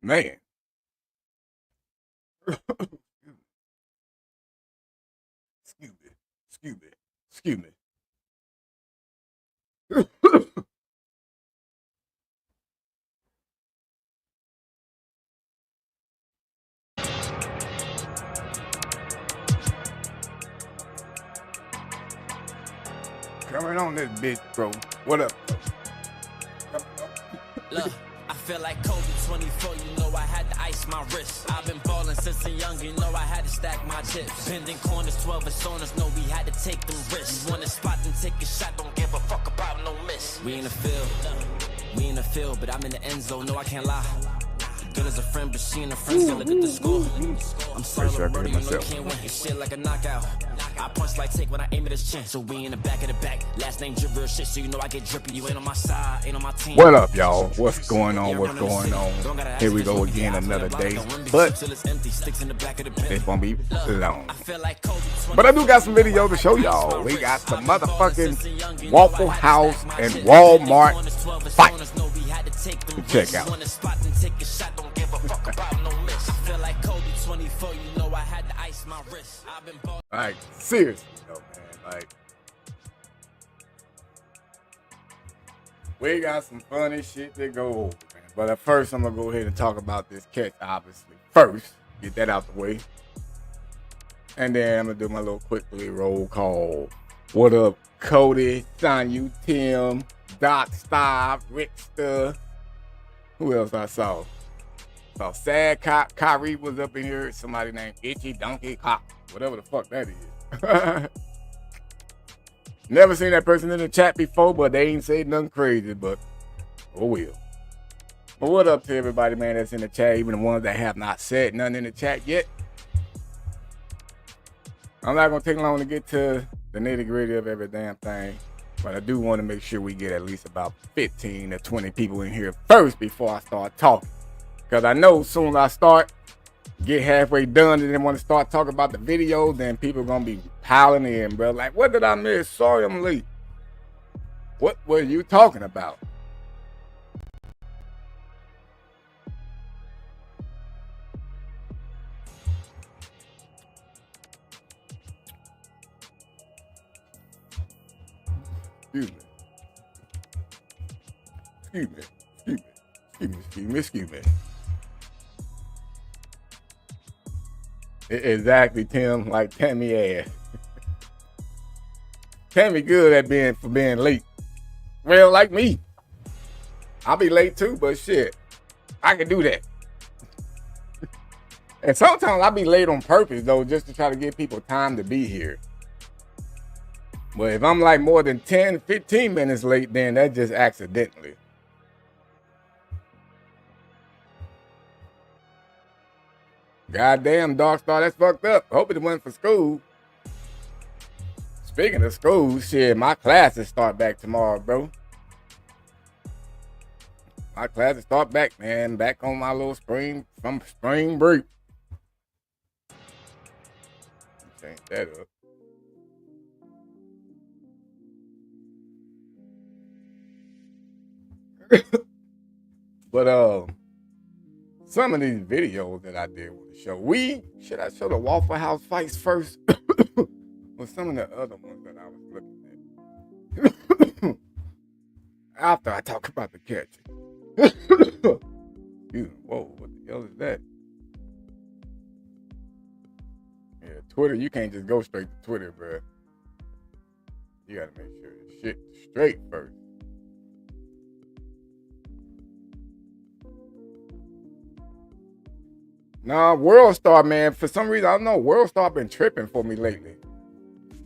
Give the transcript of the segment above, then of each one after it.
Man. Excuse me. Excuse me. Excuse me. Coming on this bitch, bro. What up? Look, I feel like Kobe 24, you know I had to ice my wrist. I've been ballin' since a young, you know I had to stack my chips. Bending corners, 12 personas, know we had to take them risks. You want a spot and take a shot, don't give a fuck about no miss. We in the field, but I'm in the end zone, no I can't lie. Good as a friend, but she in the friend zone, look at the score. I'm sorry, Sure, brother, you know you can't win. It's shit like a knockout. I punch like take when I aim at his chin. So we in the back of the back. Last name drip real shit, so you know I get drippy. You ain't on my side, ain't on my team. What up, y'all? What's going on? What's going on? Here we go again, another day. But it won't be long. But I do got some video to show y'all. We got some motherfucking Waffle House and Walmart fight to check out. Like, seriously though, man. Like, we got some funny shit to go over, man. But at first, I'm gonna go ahead and talk about this catch, obviously. First, get that out the way. And then I'm gonna do my little quickly roll call. What up, Cody, Sanyu, Tim, Doc, Stop, Rickster. Who else I saw? Saw Sad Cop, Kyrie was up in here. Somebody named Itchy Donkey Cop. Whatever the fuck that is. Never seen that person in the chat before, but they ain't said nothing crazy, but oh well. But what up to everybody, man, that's in the chat, even the ones that have not said nothing in the chat yet. I'm not gonna take long to get to the nitty-gritty of every damn thing, but I do want to make sure we get at least about 15 to 20 people in here first before I start talking. Because I know as soon as I start, get halfway done and then want to start talking about the video, then people gonna be piling in, bro. Like, what did I miss? Sorry I'm late. What were you talking about? Excuse me. Excuse me. Excuse me. Excuse me. Excuse me. Excuse me. Exactly, Tim. Like Tammy ass. Tammy good at being late. Well, like me. I'll be late too, but shit, I can do that. And sometimes I'll be late on purpose though, just to try to give people time to be here. But if I'm like more than 10, 15 minutes late, then that's just accidentally. Goddamn, Dark Star, that's fucked up. Hope it went for school. Speaking of school, shit, my classes start back tomorrow, bro. My classes start back, man. Back on my little spring break. Change that up. But some of these videos that I did want to show. Should I show the Waffle House fights first? Or some of the other ones that I was looking at? After I talk about the catch. Whoa, what the hell is that? Yeah, Twitter, you can't just go straight to Twitter, bro. You gotta make sure the shit's straight first. Nah, World Star, man. For some reason, I don't know. World Star been tripping for me lately.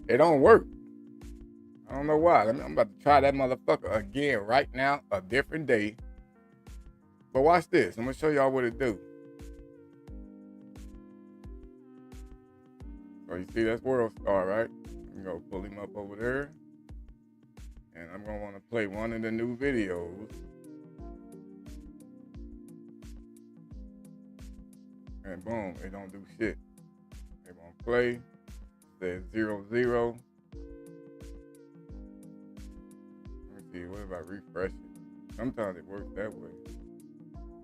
It don't work. I don't know why. I'm about to try that motherfucker again right now, a different day. But watch this. I'm gonna show y'all what it do. So you see that's World Star, right? I'm gonna pull him up over there. And I'm gonna wanna play one of the new videos. And boom, it don't do shit. It won't play. Says 0-0. Let me see, what if I refresh it? Sometimes it works that way.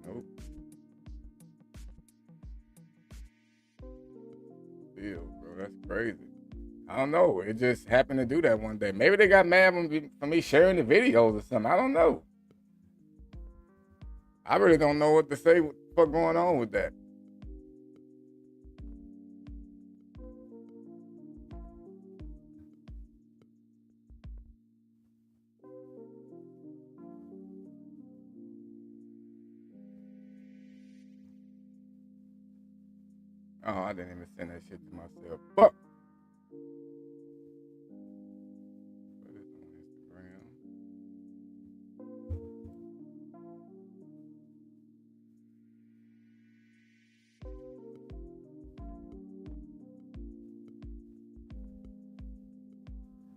Nope. still, bro, that's crazy. I don't know. It just happened to do that one day. Maybe they got mad for me sharing the videos or something. I don't know. I really don't know what to say. What the fuck going on with that? Oh, I didn't even send that shit to myself. Fuck. Put it on Instagram.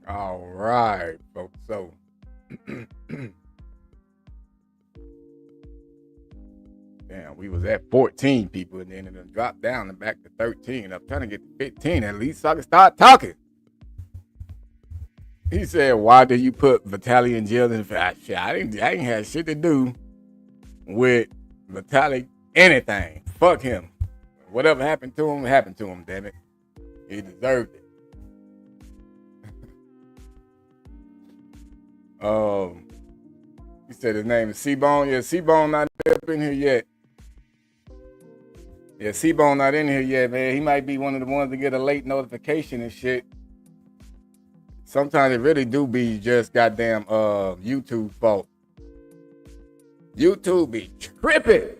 All right, folks. So, damn, we was at 14 people, and then it dropped down and back to 13. I'm trying to get to 15 at least so I can start talking. He said, "Why did you put Vitaly in jail?" And I ain't had shit to do with Vitaly anything. Fuck him. Whatever happened to him, happened to him. Damn it, he deserved it. He said his name is C-Bone. Yeah, C-Bone not up in here yet. Yeah, C-Bone not in here yet, man. He might be one of the ones to get a late notification and shit. Sometimes it really do be just goddamn YouTube fault. YouTube be tripping.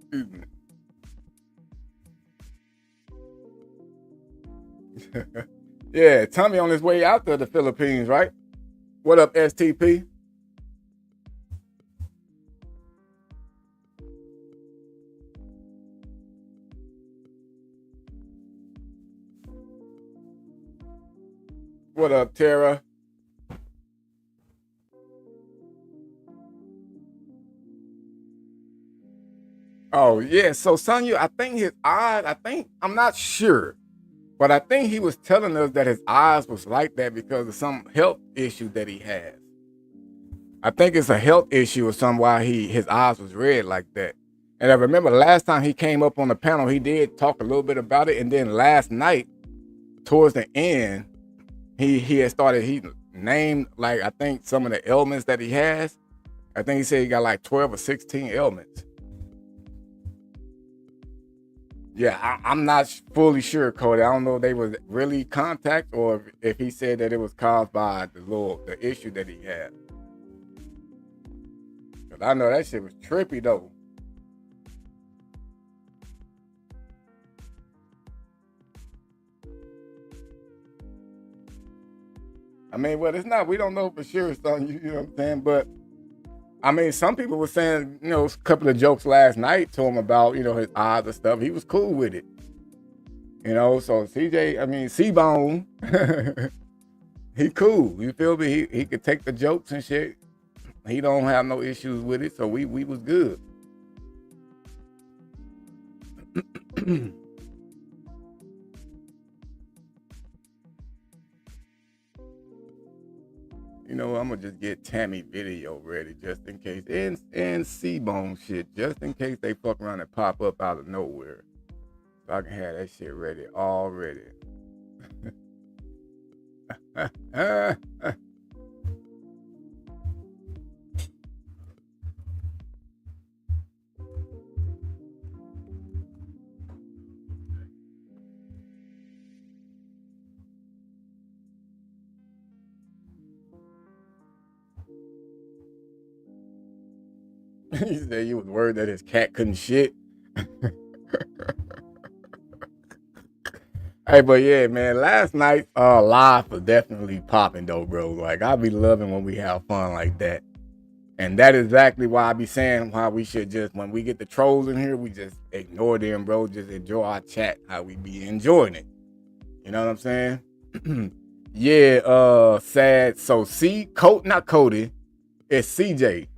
Excuse me. Yeah, Tommy on his way out to the Philippines, right? What up, STP? What up, Tara? Oh, yeah. So, Sonya, I think his eyes, I'm not sure. But I think he was telling us that his eyes was like that because of some health issue that he has. I think it's a health issue or something why his eyes was red like that. And I remember last time he came up on the panel, he did talk a little bit about it. And then last night, towards the end, he named like I think some of the ailments that he has. I think he said he got like 12 or 16 ailments. Yeah, I'm not fully sure, Cody. I don't know if they was really contact or if he said that it was caused by the issue that he had. Cause I know that shit was trippy though. I mean, well, it's not. We don't know for sure, son. You know what I'm saying? But I mean, some people were saying, a couple of jokes last night to him about, his eyes and stuff. He was cool with it. So C-Bone, he cool. You feel me? He could take the jokes and shit. He don't have no issues with it, so we was good. I'm gonna just get Tammy video ready just in case, and C-Bone shit, just in case they fuck around and pop up out of nowhere. So I can have that shit ready already. He said you was worried that his cat couldn't shit. Hey, but yeah, man, last night live was definitely popping though, bro. Like I be loving when we have fun like that. And that is exactly why I be saying why we should just, when we get the trolls in here, we just ignore them, bro. Just enjoy our chat, how we be enjoying it. You know what I'm saying? Yeah, sad. So not Cody, it's CJ.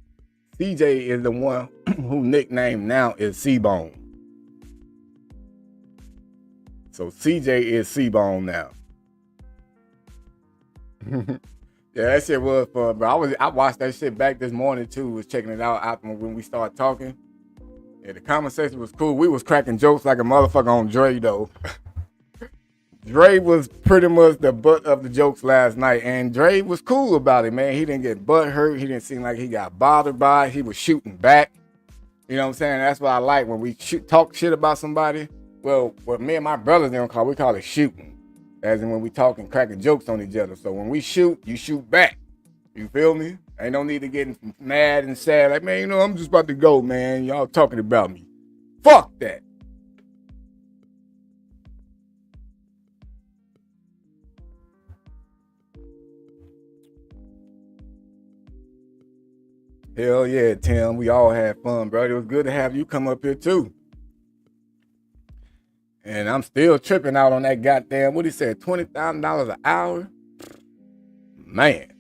CJ is the one who nickname now is C-Bone. So CJ is C-Bone now. Yeah, that shit was fun, bro. I watched that shit back this morning too. Was checking it out after when we started talking. Yeah, the conversation was cool. We was cracking jokes like a motherfucker on Dre, though. Dre was pretty much the butt of the jokes last night, and Dre was cool about it, man. He didn't get butt hurt. He didn't seem like he got bothered by it. He was shooting back. You know what I'm saying? That's what I like when we talk shit about somebody. Well, what me and my brothers we call it shooting. As in when we talking, cracking jokes on each other. So when we shoot, you shoot back. You feel me? Ain't no need to get mad and sad. Like, man, I'm just about to go, man. Y'all talking about me. Fuck that. Hell yeah, Tim. We all had fun, bro. It was good to have you come up here, too. And I'm still tripping out on that goddamn, what he said, $20,000 an hour? Man.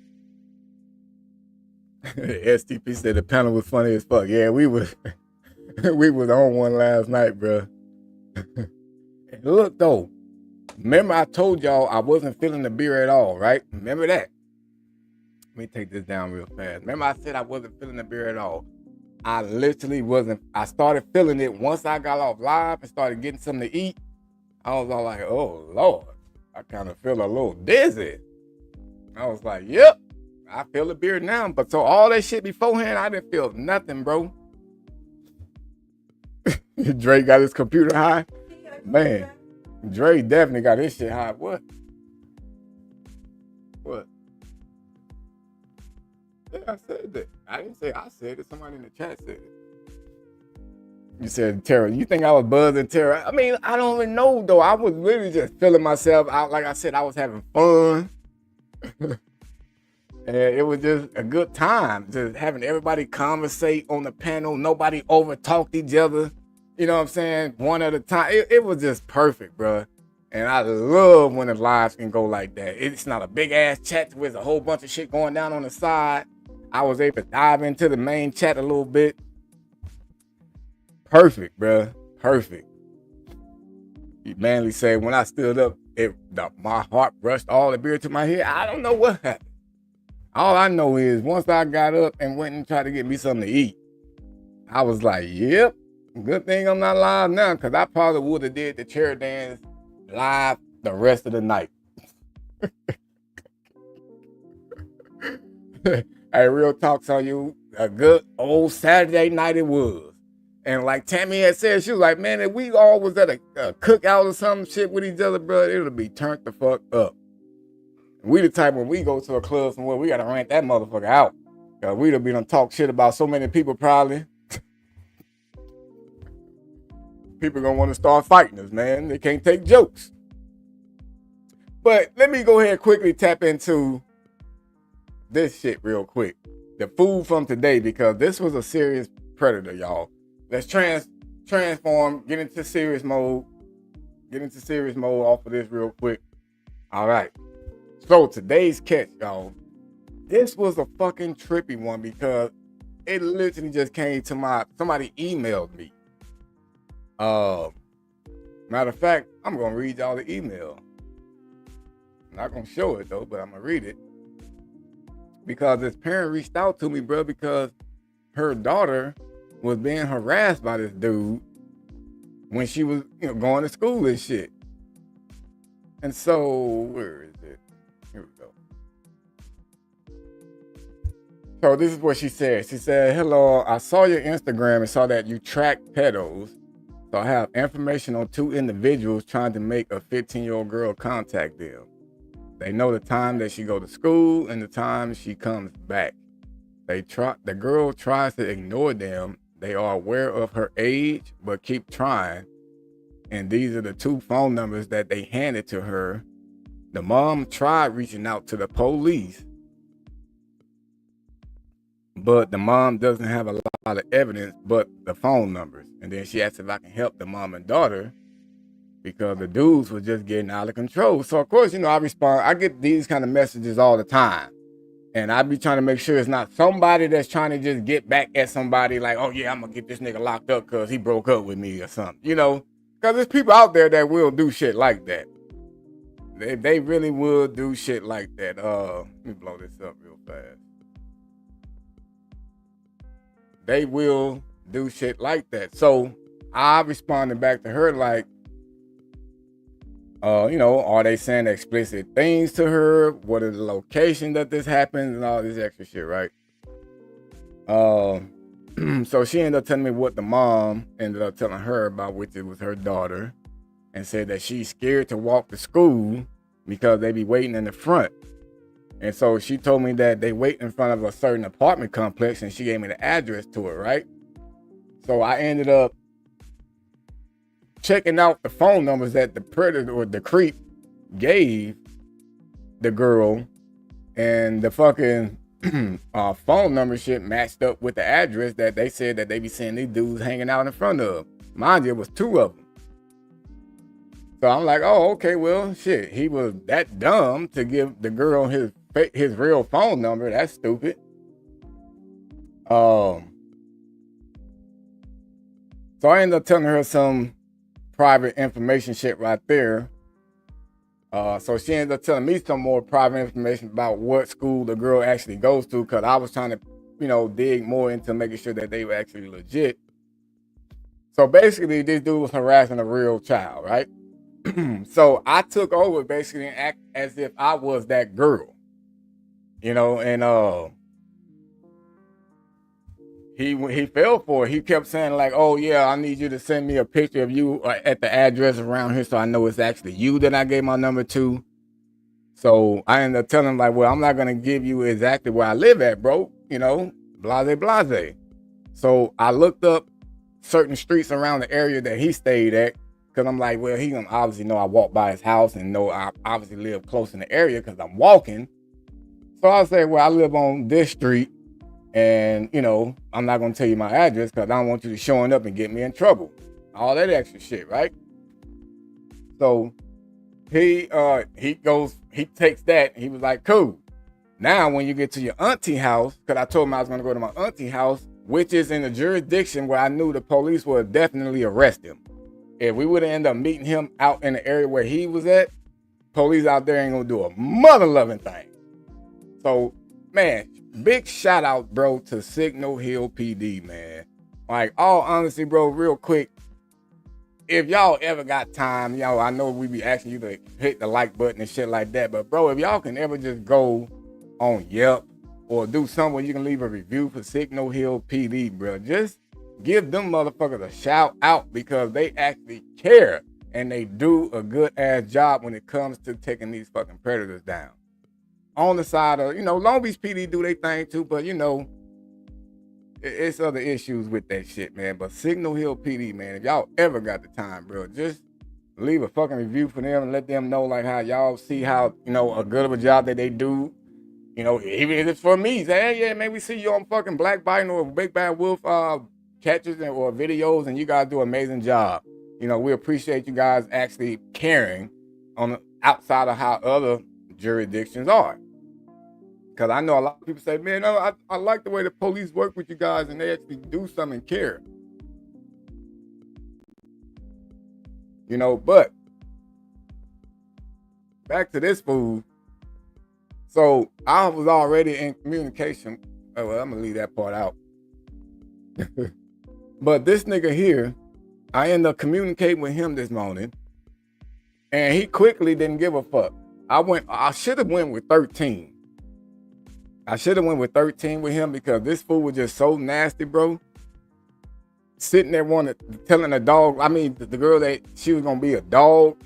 STP said the panel was funny as fuck. Yeah, we was on one last night, bro. And look, though. Remember I told y'all I wasn't feeling the beer at all, right? Remember that? Let me take this down real fast. Remember I said I wasn't feeling the beer at all. I literally wasn't. I started feeling it once I got off live and started getting something to eat. I was all like, oh, Lord. I kind of feel a little dizzy. I was like, yep, I feel the beer now. But so all that shit beforehand, I didn't feel nothing, bro. Dre got his computer high. Man, Dre definitely got his shit high. What? Yeah, I said that. I didn't say I said it. Somebody in the chat said it. You said Tara. You think I was buzzing, Tara? I mean, I don't even know, though. I was really just feeling myself out. Like I said, I was having fun. And it was just a good time. Just having everybody conversate on the panel. Nobody over-talked each other. You know what I'm saying? One at a time. It was just perfect, bro. And I love when the lives can go like that. It's not a big-ass chat with a whole bunch of shit going down on the side. I was able to dive into the main chat a little bit. Perfect, bro. Perfect. He manly said, when I stood up, my heart rushed all the beer to my head. I don't know what happened. All I know is once I got up and went and tried to get me something to eat, I was like, yep, good thing I'm not live now, because I probably would have did the chair dance live the rest of the night. Hey, real talks on you. A good old Saturday night it was. And like Tammy had said, she was like, man, if we all was at a cookout or some shit with each other, bro, it'll be turned the fuck up. We the type when we go to a club somewhere, we gotta rant that motherfucker out. Cause we'd have been on talk shit about so many people probably. People gonna want to start fighting us, man. They can't take jokes. But let me go ahead and quickly tap into this shit real quick. The food from today, because this was a serious predator, y'all. Let's transform, get into serious mode. Get into serious mode off of this real quick. All right. So today's catch, y'all. This was a fucking trippy one because it literally just came to somebody emailed me. Matter of fact, I'm gonna read y'all the email. I'm not gonna show it though, but I'm gonna read it. Because this parent reached out to me, bro, because her daughter was being harassed by this dude when she was, going to school and shit. And so, where is it? Here we go. So this is what she said. She said, hello, I saw your Instagram and saw that you track pedos. So I have information on 2 individuals trying to make a 15-year-old girl contact them. They know the time that she go to school and the time she comes back. The girl tries to ignore them. They are aware of her age, but keep trying. And these are the 2 phone numbers that they handed to her. The mom tried reaching out to the police, but the mom doesn't have a lot of evidence but the phone numbers. And then she asked if I can help the mom and daughter because the dudes were just getting out of control. So, of course, I respond. I get these kind of messages all the time. And I be trying to make sure it's not somebody that's trying to just get back at somebody like, oh, yeah, I'm going to get this nigga locked up because he broke up with me or something. Because there's people out there that will do shit like that. They really will do shit like that. Let me blow this up real fast. They will do shit like that. So I responded back to her like, are they saying explicit things to her? What is the location that this happens and all this extra shit, right? So she ended up telling me what the mom ended up telling her about, which it was her daughter, and said that she's scared to walk to school because they be waiting in the front. And so she told me that they wait in front of a certain apartment complex, and she gave me the address to it, right? So I ended up checking out the phone numbers that the predator or the creep gave the girl, and the fucking phone number shit matched up with the address that they said that they be seeing these dudes hanging out in front of. Mind you, it was two of them. So I'm like, oh, okay, well, shit. He was that dumb to give the girl his real phone number. That's stupid. So I ended up telling her some private information shit right there. So she ended up telling me some more private information about what school the girl actually goes to, because I was trying to, dig more into making sure that they were actually legit. So basically, this dude was harassing a real child, right? So I took over basically and act as if I was that girl, and he fell for it. He kept saying like, oh yeah, I need you to send me a picture of you at the address around here so I know it's actually you that I gave my number to. So I ended up telling him like, well, I'm not going to give you exactly where I live at, bro. Blase. So I looked up certain streets around the area that he stayed at, because I'm like, well, he gonna obviously know I walk by his house and know I obviously live close in the area because I'm walking. So I say, well, I live on this street, and I'm not gonna tell you my address because I don't want you to showing up and get me in trouble. All that extra shit, right? So he takes that and he was like, cool. Now when you get to your auntie house, because I told him I was gonna go to my auntie house, which is in a jurisdiction where I knew the police would definitely arrest him. If we would have ended up meeting him out in the area where he was at, police out there ain't gonna do a mother-loving thing. So, man, big shout out, bro, to Signal Hill PD, man. Like, all honesty, bro, real quick, if y'all ever got time, I know we be asking you to hit the like button and shit like that, but bro, if y'all can ever just go on Yelp or do something where you can leave a review for Signal Hill PD, bro, just give them motherfuckers a shout out, because they actually care and they do a good ass job when it comes to taking these fucking predators down. On the side of, Long Beach PD do their thing too, but it's other issues with that shit, man. But Signal Hill PD, man, if y'all ever got the time, bro, just leave a fucking review for them and let them know like how y'all see how, a good of a job that they do. Even if it's for me, say, hey, yeah, man, we see you on fucking Black Bite or Big Bad Wolf catches or videos, and you guys do an amazing job. We appreciate you guys actually caring on outside of how other jurisdictions are. Because I know a lot of people say, man, no, I like the way the police work with you guys and they actually do something and care. But back to this fool. So I was already in communication. Oh, well, I'm going to leave that part out. But this nigga here, I ended up communicating with him this morning, and he quickly didn't give a fuck. I should have went with 13. I should have went with 13 with him, because this fool was just so nasty, bro. Sitting there telling the dog, the girl that she was going to be a dog.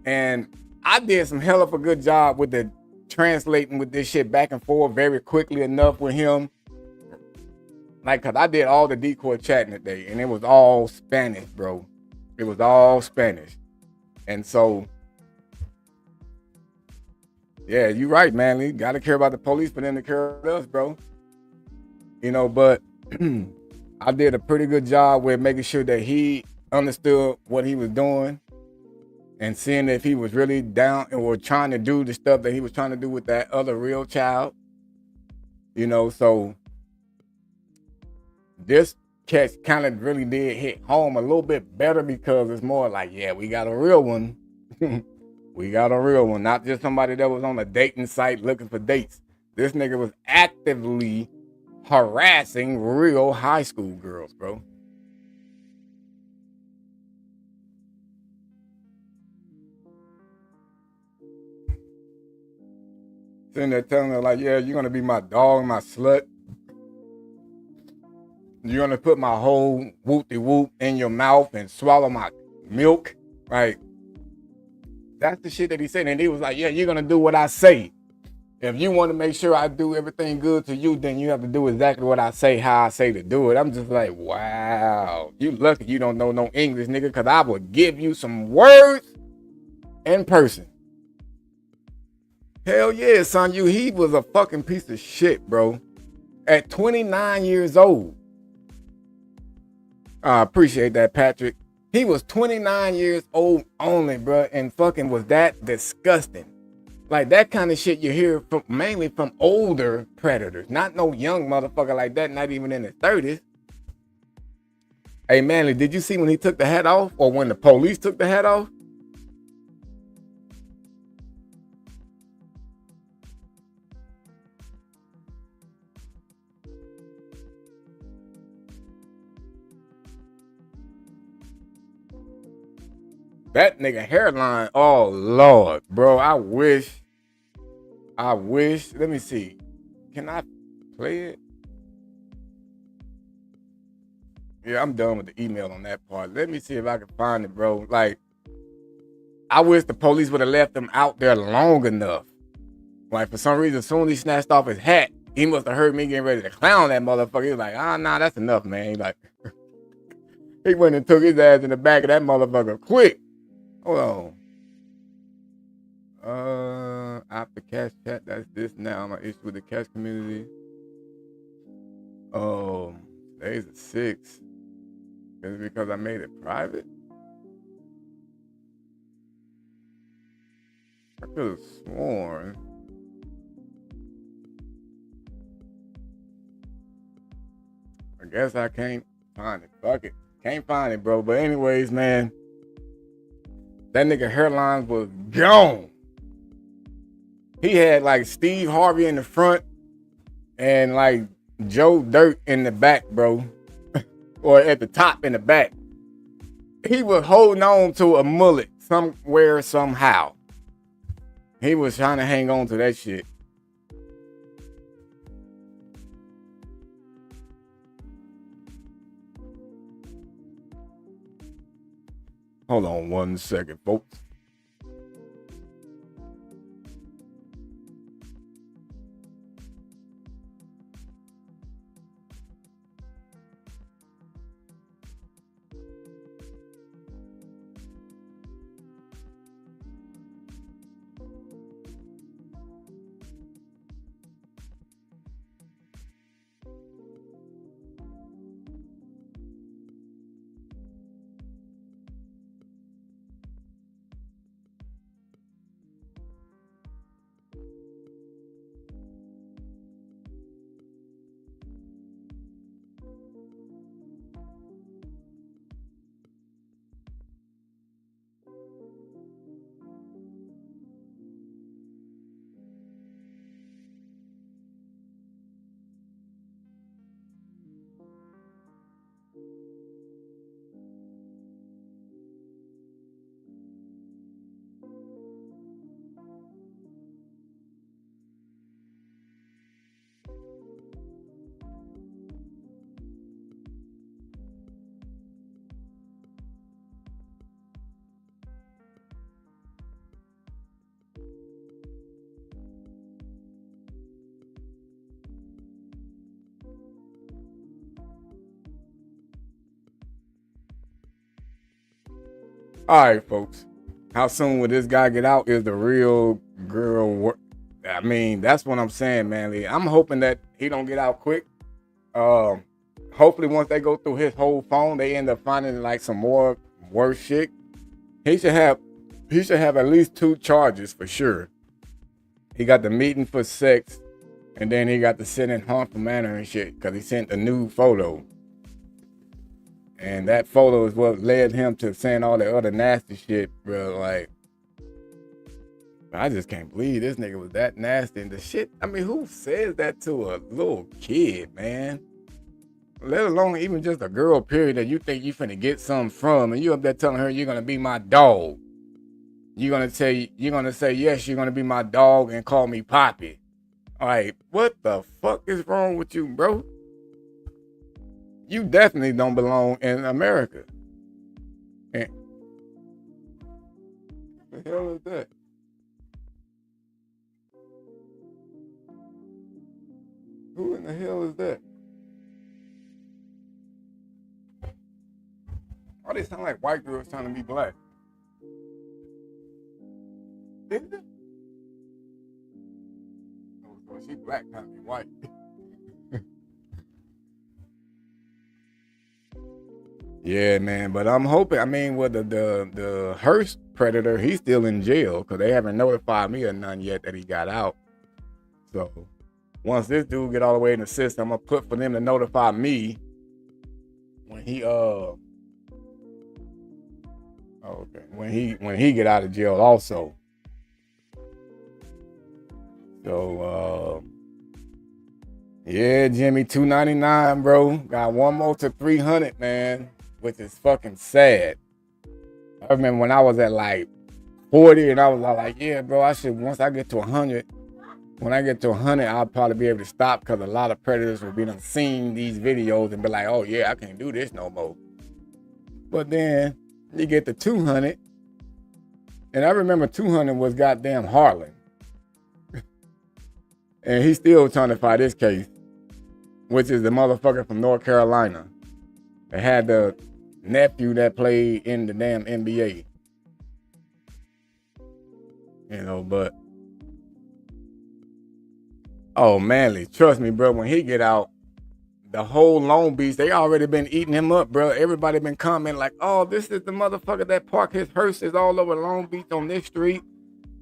And I did some hell of a good job with the translating with this shit back and forth very quickly enough with him. Like, cause I did all the decoy chatting today, and it was all Spanish, bro. It was all Spanish. And so, yeah, you right, man. You gotta care about the police for them to care about us, bro. But I did a pretty good job with making sure that he understood what he was doing and seeing if he was really down or trying to do the stuff that he was trying to do with that other real child. So this catch kind of really did hit home a little bit better, because it's more like, yeah, we got a real one. We got a real one, not just somebody that was on a dating site looking for dates. This nigga was actively harassing real high school girls, bro. Sitting there telling her, like, yeah, you're gonna be my dog, my slut. You're gonna put my whole whoop-de-whoop in your mouth and swallow my milk. Like, that's the shit that he said. And he was like, yeah, you're gonna do what I say. If you want to make sure I do everything good to you, then you have to do exactly what I say, how I say to do it. I'm just like, wow. You lucky you don't know no English, nigga, because I will give you some words in person. Hell yeah, son. He was a fucking piece of shit, bro. At 29 years old. I appreciate that, Patrick. He was 29 years old only, bro, and fucking was that disgusting. Like, that kind of shit you hear from, mainly from older predators. Not no young motherfucker like that, not even in his 30s. Hey, Manly, did you see when he took the hat off? Or when the police took the hat off? That nigga hairline, oh Lord, bro, I wish, let me see. Can I play it? Yeah, I'm done with the email on that part. Let me see if I can find it, bro. Like, I wish the police would have left him out there long enough. Like, for some reason, as soon as he snatched off his hat, he must have heard me getting ready to clown that motherfucker. He was like, nah, that's enough, man. He like, he went and took his ass in the back of that motherfucker quick. Hold on. After cash chat, that's this now. My issue with the cash community. Today's the 6th. Is it because I made it private? I could have sworn. I guess I can't find it. Fuck it. Can't find it, bro. But anyways, man. That nigga hairline was gone. He had like Steve Harvey in the front and like Joe Dirt in the back, bro. Or at the top in the back. He was holding on to a mullet somewhere, somehow. He was trying to hang on to that shit. Hold on 1 second, folks. All right, folks. How soon will this guy get out is the real girl. I mean, that's what I'm saying, Manly. I'm hoping that he don't get out quick. Hopefully, once they go through his whole phone, they end up finding like some more worse shit. He should have at least 2 charges for sure. He got the meeting for sex, and then he got the send in harmful manner and shit because he sent a nude photo. And that photo is what led him to saying all the other nasty shit, bro. Like, I just can't believe this nigga was that nasty. And the shit, I mean, who says that to a little kid, man? Let alone even just a girl, period, that you think you finna get something from, and you up there telling her you're gonna be my dog. You're gonna say yes, you're gonna be my dog and call me Poppy. Like, what the fuck is wrong with you, bro? You definitely don't belong in America. And what the hell is that? Who in the hell is that? Oh, they sound like white girls trying to be black. Isn't it? Oh, so she black trying to be white. Yeah, man, but I'm hoping, I mean, with the Hearst predator, he's still in jail because they haven't notified me or none yet that he got out. So once this dude get all the way in the system, I'm gonna put for them to notify me when he when he get out of jail also. So yeah, Jimmy, $299, bro. Got one more to 300, man, which is fucking sad. I remember when I was at like 40 and I was like, yeah, bro, I should, once I get to 100, when I get to 100, I'll probably be able to stop because a lot of predators will be done seeing these videos and be like, oh yeah, I can't do this no more. But then you get to 200, and I remember 200 was goddamn Harlan. And he's still trying to fight this case, which is the motherfucker from North Carolina that had the nephew that played in the damn NBA. You know, but oh, Manly, trust me, bro, when he get out, the whole Long Beach, they already been eating him up, bro. Everybody been commenting like, oh, this is the motherfucker that parked his hearses all over Long Beach on this street.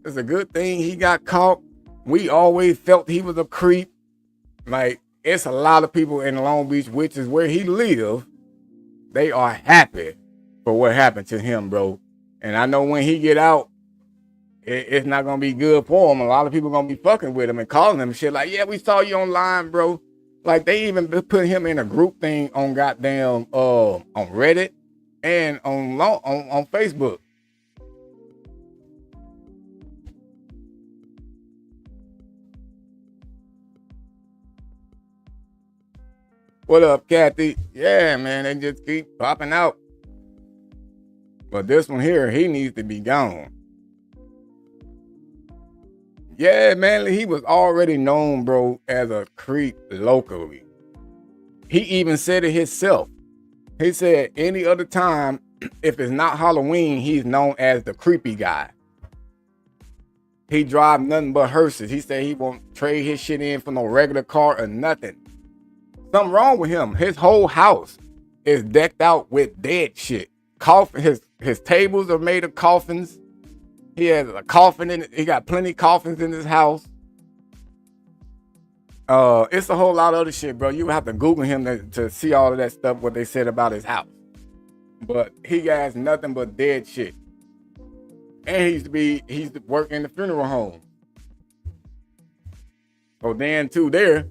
It's a good thing he got caught. We always felt he was a creep. Like, it's a lot of people in Long Beach, which is where he lives. They are happy for what happened to him, bro. And I know when he get out, it's not going to be good for him. A lot of people going to be fucking with him and calling him shit like, yeah, we saw you online, bro. Like, they even put him in a group thing on goddamn, on Reddit and on Facebook. What up, Kathy? Yeah, man, they just keep popping out. But this one here, he needs to be gone. Yeah, man, he was already known, bro, as a creep locally. He even said it himself. He said any other time, if it's not Halloween, he's known as the creepy guy. He drive nothing but hearses. He said he won't trade his shit in for no regular car or nothing. Something wrong with him. His whole house is decked out with dead shit. Coffin. His tables are made of coffins. He has a coffin in it. He got plenty of coffins in his house. It's a whole lot of other shit, bro. You have to Google him to see all of that stuff, what they said about his house. But he has nothing but dead shit. And he used to work in the funeral home. So then too there,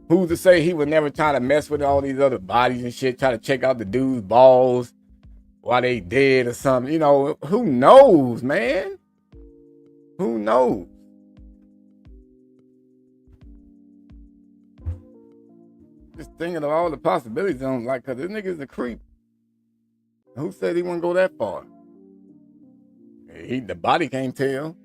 who's to say he was never trying to mess with all these other bodies and shit, try to check out the dude's balls while they dead or something? You know, who knows, man? Who knows? Just thinking of all the possibilities on, like, cause this nigga's a creep. Who said he wouldn't go that far? The body can't tell.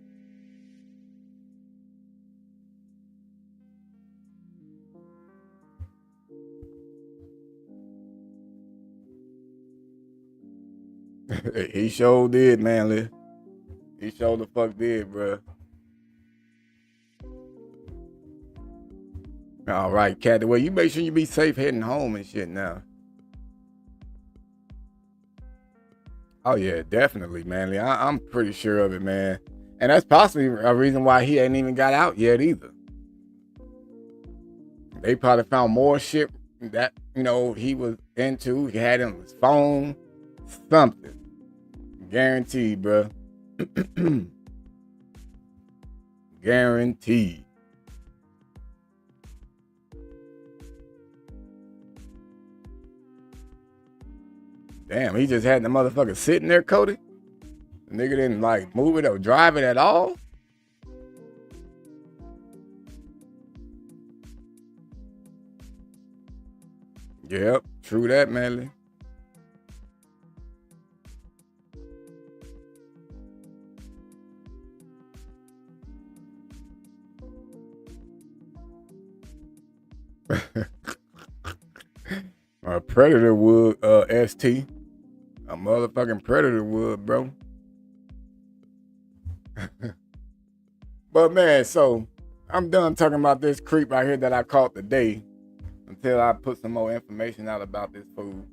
He sure did, Manly. He sure the fuck did, bro. All right, Kathy. Well, you make sure you be safe heading home and shit now. Oh, yeah, definitely, Manly. I'm pretty sure of it, man. And that's possibly a reason why he ain't even got out yet either. They probably found more shit that, you know, he was into. He had on his phone. Something. Guaranteed, bro. Guaranteed. Damn, he just had the motherfucker sitting there, Cody. The nigga didn't like move it or drive it at all. Yep, true that, Manly. A predator would, ST. A motherfucking predator would, bro. But man, so I'm done talking about this creep right here that I caught today until I put some more information out about this food.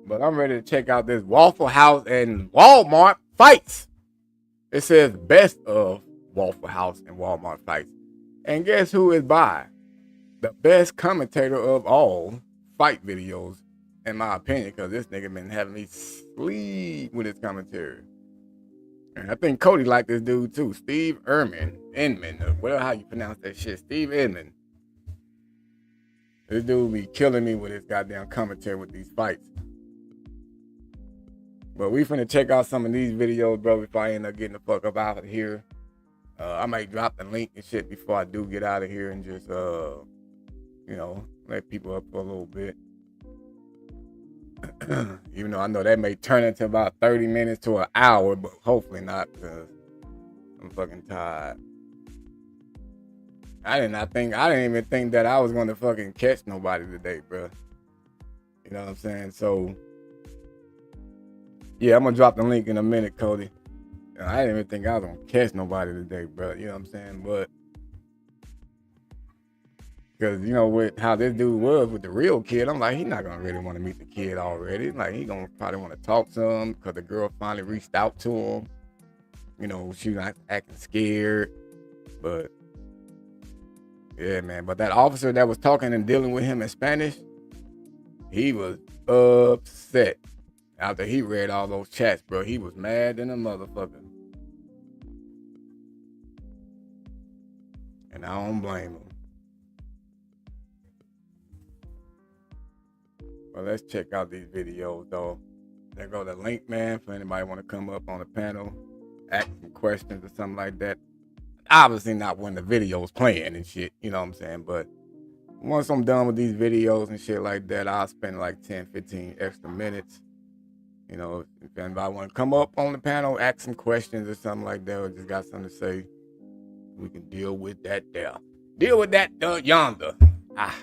But I'm ready to check out this Waffle House and Walmart fights. It says best of Waffle House and Walmart fights. And guess who is by? The best commentator of all fight videos, in my opinion, because this nigga been having me sleep with his commentary. And I think Cody liked this dude too, Steve Inman, or whatever how you pronounce that shit, Steve Inman. This dude be killing me with his goddamn commentary with these fights. But we finna check out some of these videos, bro, before I end up getting the fuck up out of here. I might drop the link and shit before I do get out of here and just, you know, let people up for a little bit. Even though I know that may turn into about 30 minutes to an hour, but hopefully not, because I'm fucking tired. I didn't even think that I was going to fucking catch nobody today, bro. You know what I'm saying? So, yeah, I'm going to drop the link in a minute, Cody. I didn't even think I was going to catch nobody today, bro. You know what I'm saying? But, because, you know, with how this dude was with the real kid, I'm like, he's not going to really want to meet the kid already. Like, he going to probably want to talk to him because the girl finally reached out to him. You know, she was acting scared. But, yeah, man. But that officer that was talking and dealing with him in Spanish, he was upset. After he read all those chats, bro, he was mad than a motherfucker. And I don't blame him. Well, let's check out these videos, though. There go the link, man, for anybody want to come up on the panel, ask some questions or something like that. Obviously not when the video's playing and shit, you know what I'm saying? But once I'm done with these videos and shit like that, I'll spend like 10, 15 extra minutes. You know, if anybody want to come up on the panel, ask some questions or something like that, or just got something to say, we can deal with that there. Deal with that yonder. Ah.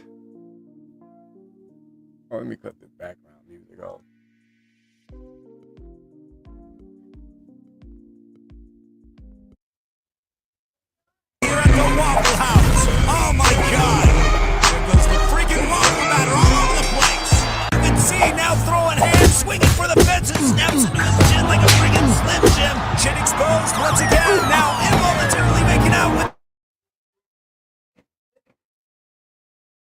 Oh, let me cut this background music off. Here at the Waffle House. Oh my God. There goes the freaking waffle batter all over the place. You can see now throwing hands, swinging for the fence, and snaps into his chin like a freaking Slim Jim. Chin exposed once again. Now involuntarily making out with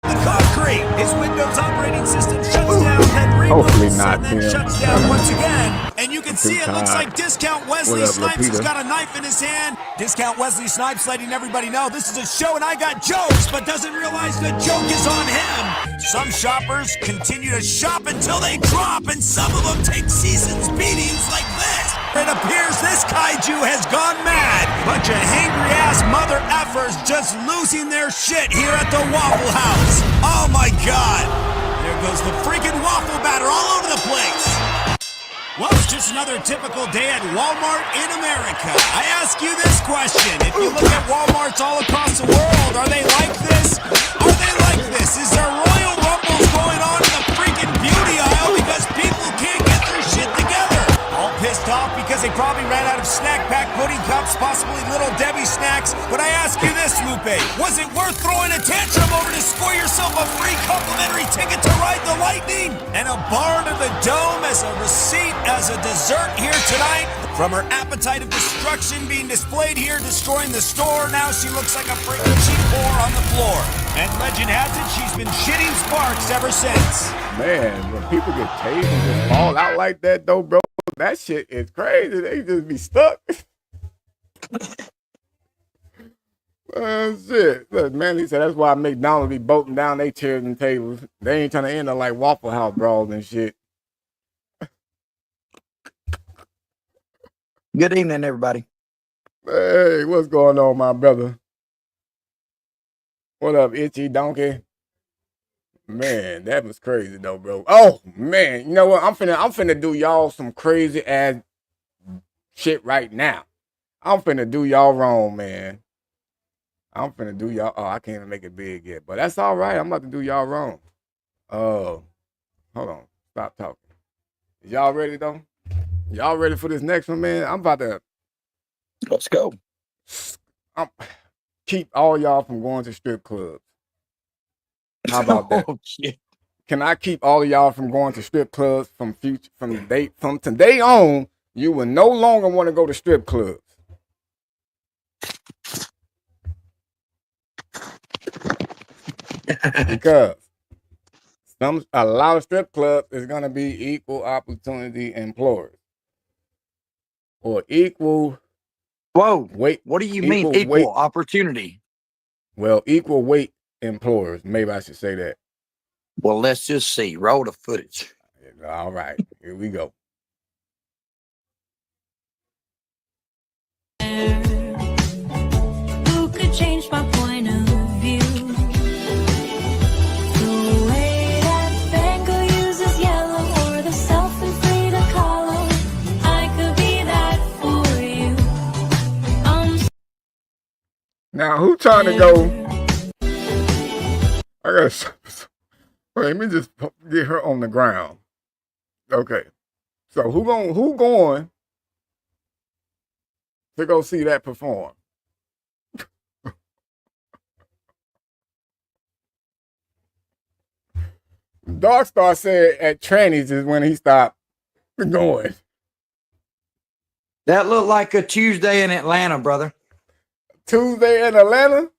the concrete. His Windows operating system shuts down, then reboots, and then shuts down once again. And you can see it looks like Discount Wesley Snipes has got a knife in his hand. Discount Wesley Snipes letting everybody know this is a show and I got jokes, but doesn't realize the joke is on him. Some shoppers continue to shop until they drop, and some of them take seasons beatings like this. It appears this kaiju has gone mad. Bunch of hangry-ass mother effers just losing their shit here at the Waffle House. Oh my God. There goes the freaking waffle batter all over the place. Well, it's just another typical day at Walmart in America. I ask you this question. If you look at Walmarts all across the world, are they like this? Are they like this? Is there Royal Rumbles going on in the freaking beauty aisle because people can't get their shit together? All pissed off because they probably ran out of snack pack pudding cups, possibly Little Debbie snacks. But I ask you this, Lupe, was it worth throwing a tantrum over to score yourself a free complimentary ticket to ride the Lightning? And a bar to the Dome as a receipt as a dessert here tonight? From her appetite of destruction being displayed here, destroying the store, now she looks like a freaking cheap whore on the floor. And legend has it, she's been shitting sparks ever since. Man, when people get tased and just fall out like that, though, bro, that shit is crazy. They just be stuck. Shit. Look, man, he said that's why McDonald's be bolting down they chairs and tables. They ain't trying to end up like Waffle House brawls and shit. Good evening, everybody. Hey, what's going on, my brother? What up, Itchy Donkey? Man, that was crazy though, bro. Oh man, you know what? I'm finna do y'all some crazy ass shit right now. I'm finna do y'all wrong, man. I'm finna do y'all. Oh, I can't even make it big yet, but that's all right. I'm about to do y'all wrong. Hold on. Stop talking. Is y'all ready though? Y'all ready for this next one, man? I'm about to. Let's go. Keep all y'all from going to strip clubs. How about that? Oh, shit. Can I keep all of y'all from going to strip clubs from today on? You will no longer want to go to strip clubs. Because a lot of strip clubs is gonna be equal opportunity employers. Or equal. Whoa. Weight. What do you mean equal opportunity? Well, equal weight employers. Maybe I should say that. Well, let's just see. Roll the footage. All right. Here we go. Who could change my point of view? The way that Bango uses yellow or the self-inflated column. I could be that for you. Now, who trying to go? I gotta. Wait, let me just get her on the ground. Okay. So who going to go see that perform? Darkstar said at trannies is when he stopped going. That looked like a Tuesday in Atlanta, brother. Tuesday in Atlanta?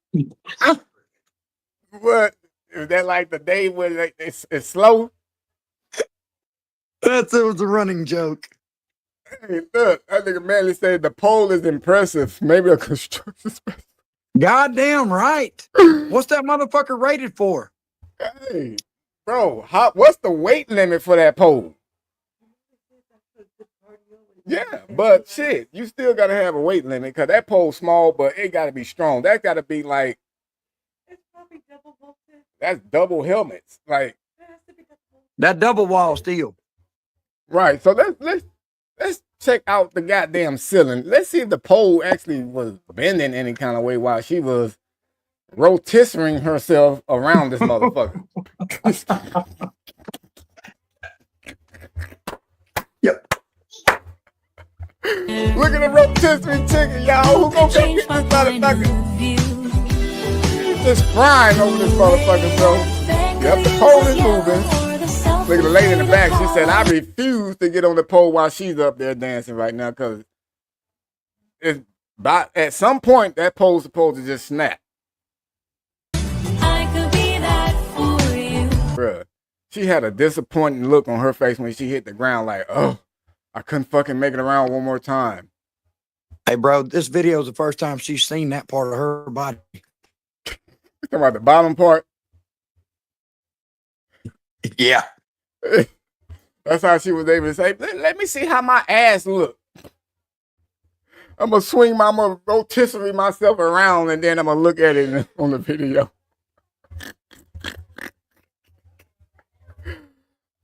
What? Is that like the day where it's slow? It was a running joke. Hey, look, I think Manly said the pole is impressive. Maybe a construction specialist. Goddamn right. What's that motherfucker rated for? Hey, bro, what's the weight limit for that pole? Yeah, but shit, you still gotta have a weight limit because that pole's small, but it gotta be strong. That gotta be like, it's probably double bolted. That's double helmets, like that double wall steel. Right. So let's check out the goddamn ceiling. Let's see if the pole actually was bending any kind of way while she was rotisserie herself around this motherfucker. Yep. Look at the rotisserie chicken, y'all. Who gonna get this motherfucker? He's just crying over this motherfucker, bro. Yep, the pole is moving. Look at the lady in the back. She said, I refuse to get on the pole while she's up there dancing right now because at some point that pole's supposed to just snap. I could be that for you. Bruh, she had a disappointing look on her face when she hit the ground like, oh, I couldn't fucking make it around one more time. Hey, bro, this video is the first time she's seen that part of her body. You talking about the bottom part? Yeah. That's how she was able to say, let me see how my ass look. I'm going to rotisserie myself around and then I'm going to look at it on the video.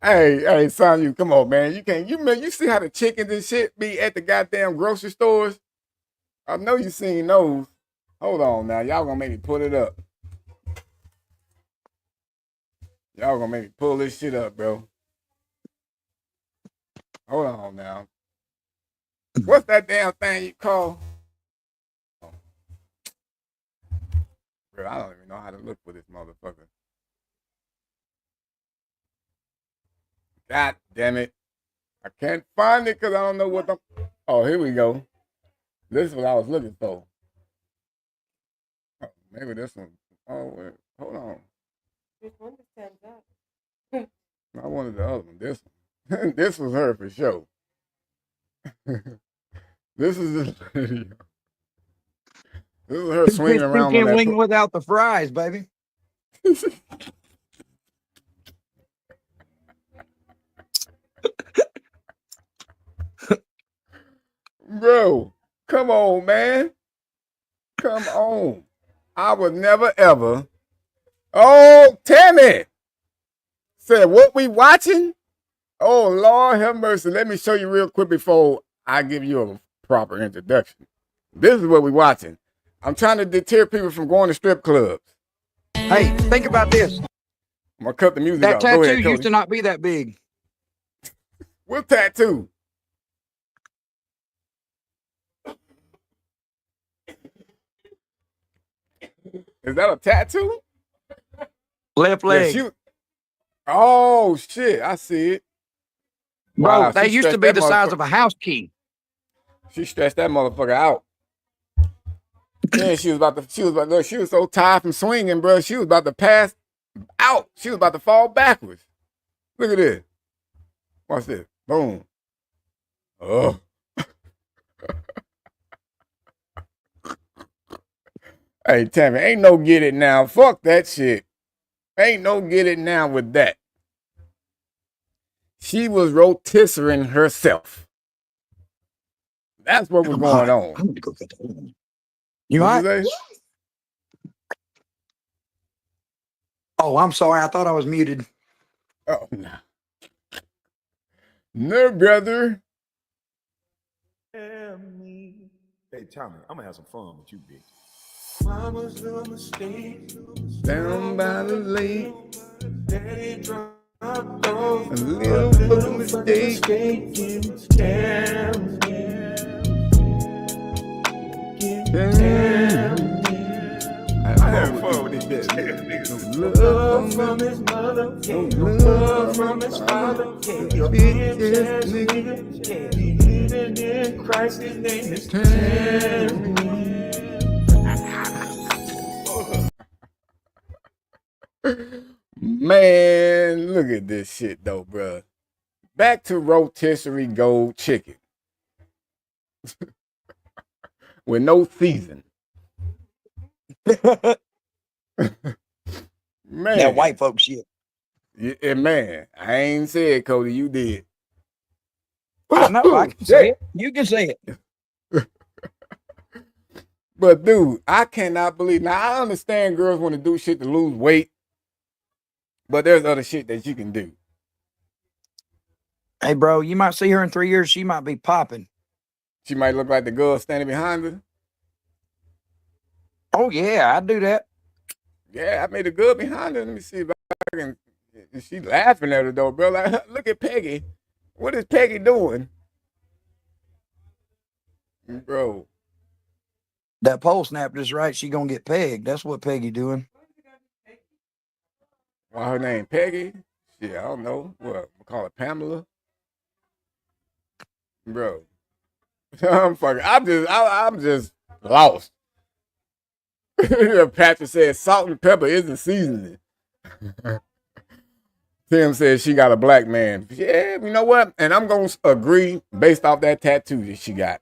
Hey, son, you come on, man. You see how the chickens and shit be at the goddamn grocery stores? I know you seen those. Hold on now. Y'all gonna make me pull it up. Y'all gonna make me pull this shit up, bro. Hold on now. What's that damn thing you call? Oh. Bro, I don't even know how to look for this motherfucker. God damn it. I can't find it because I don't know what the... Oh, here we go. This is what I was looking for. Oh, maybe this one. Oh, wait. Hold on. Which one stands up? I wanted the other one. This one. This was her for sure. This is this video. This is her swinging around on Chicken that. wing without the fries, baby. Bro, come on, man. Come on. I would never ever. Oh, Tammy said, what we watching? Oh, Lord have mercy. Let me show you real quick before I give you a proper introduction. This is what we watching. I'm trying to deter people from going to strip clubs. Hey, think about this. I'm going to cut the music That off. Go tattoo ahead, used Cody. to not be that big. What tattoo? Is that a tattoo? Left leg. Yeah, oh, shit. I see it. Bro, Wow, they she used to stretched be that the size of a house key. She stretched that motherfucker out. Then she was so tired from swinging, bro. She was about to pass out. She was about to fall backwards. Look at this. Watch this. Boom. Oh. Hey, Tammy, ain't no get it now. Fuck that shit. Ain't no get it now with that. She was rotisserie herself. That's what was going on. I'm gonna go get the one. You all What'd right? you say? Oh, I'm sorry. I thought I was muted. Oh, no. No, brother. Hey, Tommy, I'm gonna have some fun with you, bitch. Mama's little mistake. Down by the lake. Daddy dropped off. A little mistake. I had fun with this bitch. Love from his mother, love from his father. Bitch, nigga. He living in Christ, his name is Terrence. Man, look at this shit though, bruh. Back to rotisserie gold chicken. With no season. Man. That white folk shit. Yeah, man, I ain't said, Cody, you did. I know. I can say it. You can say it. But dude, I cannot believe. Now I understand girls want to do shit to lose weight, but there's other shit that you can do. Hey, bro, you might see her in 3 years. She might be popping. She might look like the girl standing behind her. Oh, yeah, I'd do that. Yeah, I made a girl behind her. Let me see if I can. She laughing at her though, bro. Like, look at Peggy. What is Peggy doing, bro? That pole snap just right. She gonna get pegged. That's what Peggy doing. Why her name Peggy? Shit, I don't know. What we call her Pamela, bro. I'm just lost. Patrick said salt and pepper isn't seasoning. Tim says she got a black man. Yeah, you know what? And I'm gonna agree based off that tattoo that she got.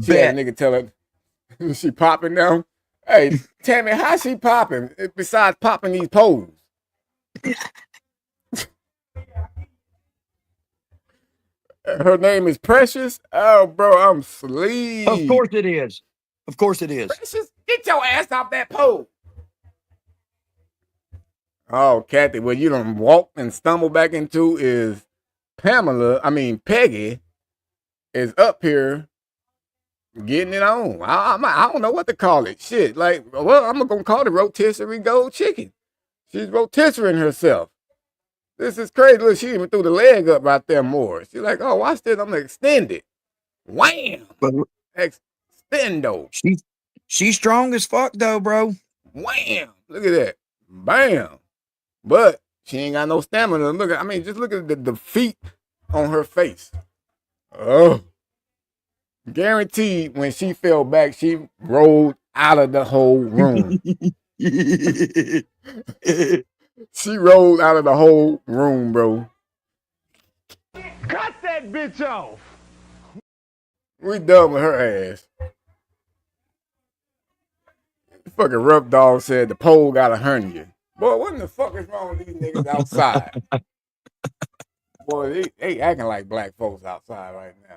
She had a nigga tell her she popping now. Hey, Tammy, how she popping besides popping these poles? Her name is Precious. Oh, bro, I'm sleep. Of course it is. Of course it is. Precious, get your ass off that pole. Oh, Kathy, what you done walk and stumble back into is Peggy is up here getting it on. I don't know what to call it. Shit, like, well, I'm gonna call it rotisserie gold chicken. She's rotisserie herself. This is crazy. Look, she even threw the leg up right there more. She's like, oh, watch this. I'm gonna extend it. Wham! Extendo. She's strong as fuck though, bro. Wham! Look at that. Bam! But she ain't got no stamina. Just look at the feet on her face. Oh. Guaranteed when she fell back, she rolled out of the whole room. She rolled out of the whole room, bro. Cut that bitch off. We done with her ass. Fucking Rough Dog said the pole got a hernia. Boy, what in the fuck is wrong with these niggas outside? Boy, they acting like black folks outside right now.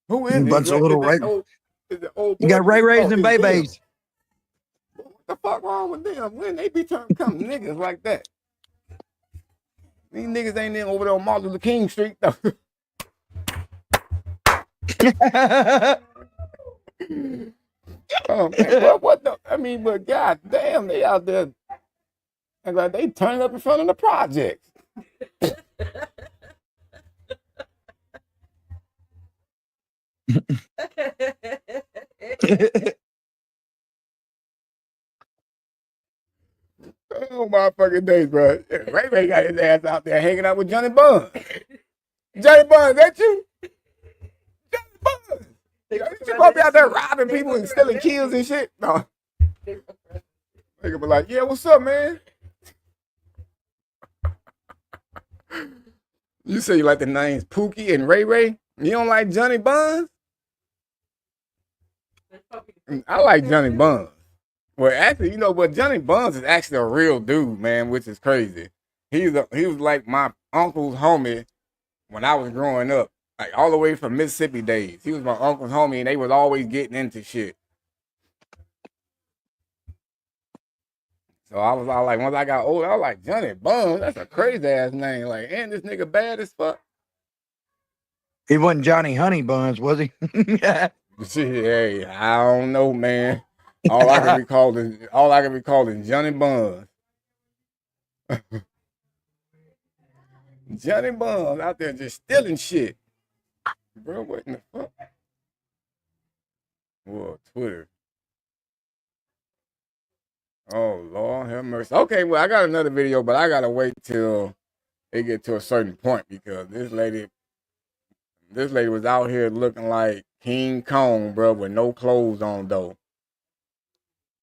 Who is Bunch it? of little Ray. Is the old You boy? got Ray Rays and it's them. Babies. What the fuck wrong with them? When they become niggas like that? These niggas ain't in over there on Martin Luther King Street though. Oh man, what the? I mean, but god damn, they out there. Like they turning up in front of the projects. Oh my fucking days, bro. Ray Ray got his ass out there hanging out with Johnny Buns. Johnny Buns, that you? Johnny Buns. You supposed to be out there robbing people and stealing kills and shit? No. Nigga be like, yeah, what's up, man? You say you like the names Pookie and Ray Ray? You don't like Johnny Buns? I like Johnny Buns. Well, actually, you know what? Johnny Buns is actually a real dude, man, which is crazy. He was like my uncle's homie when I was growing up, like all the way from Mississippi days. He was my uncle's homie, and they was always getting into shit. So I was all like, once I got older, I was like, Johnny Buns, that's a crazy ass name. Like, and this nigga bad as fuck. He wasn't Johnny Honey Buns, was he? Hey, I don't know, man. All I can recall is Johnny Buns. Johnny Buns out there just stealing shit. Bro, what in the fuck? Whoa, Twitter. Oh, Lord have mercy. Okay, well, I got another video, but I gotta wait till it get to a certain point because this lady was out here looking like King Kong, bro, with no clothes on, though.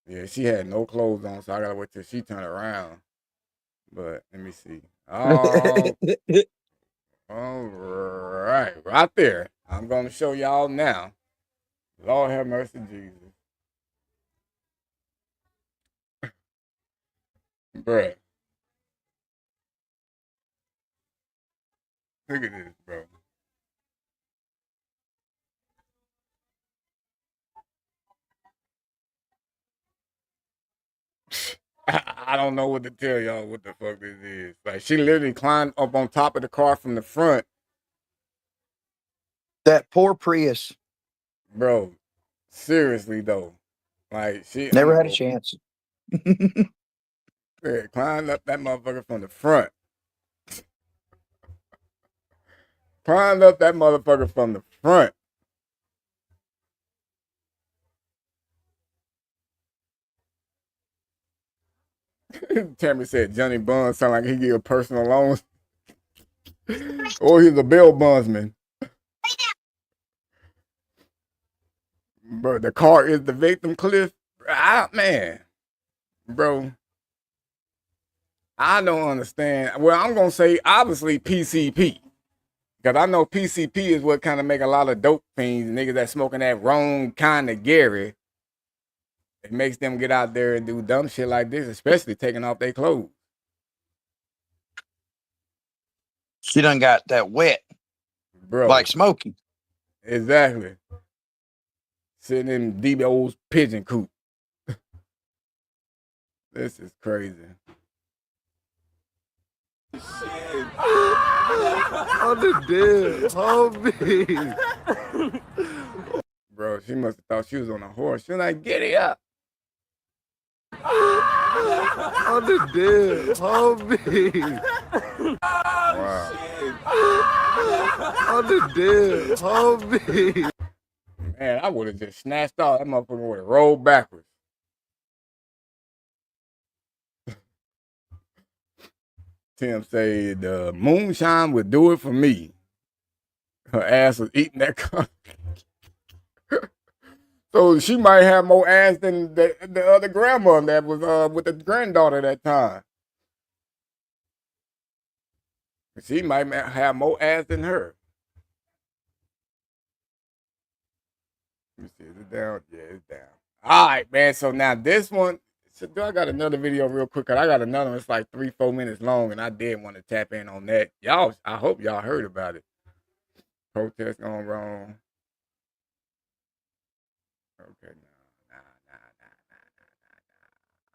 Yeah, she had no clothes on, so I gotta wait till she turn around. But let me see. Oh, all right there. I'm gonna show y'all now. Lord have mercy, Jesus. Bruh. Look at this, bro. I don't know what to tell y'all what the fuck this is. Like, she literally climbed up on top of the car from the front. That poor Prius. Bro, seriously, though. Like, she Never had a chance. Yeah, climbed up that motherfucker from the front. Climbed up that motherfucker from the front. Tammy said Johnny Buns sound like he give personal loans. Or he's a bail bondsman. Bro, the car is the victim, Cliff. Man. Bro. I don't understand. Well, I'm going to say, obviously, PCP. Because I know PCP is what kind of make a lot of dope fiends, niggas that smoking that wrong kind of Gary. It makes them get out there and do dumb shit like this, especially taking off their clothes. She done got that wet. Bro. Like Smokey. Exactly. Sitting in D.O.'s pigeon coop. This is crazy. On the dead, homie. Bro, she must have thought she was on a horse. She was like, get it up. On the dead, homie. Wow. On the dead, homie. Man, I would have just snatched off. That motherfucker would have rolled backwards. Tim said, the moonshine would do it for me. Her ass was eating that car. So she might have more ass than the other grandma that was with the granddaughter that time. She might have more ass than her. Let me see, is it down? Yeah, it's down. All right, man. So now this one, do I got another video real quick? 'Cause I got another one. It's like 3-4 minutes long, and I did want to tap in on that. Y'all, I hope y'all heard about it. Protest gone wrong. Okay, nah.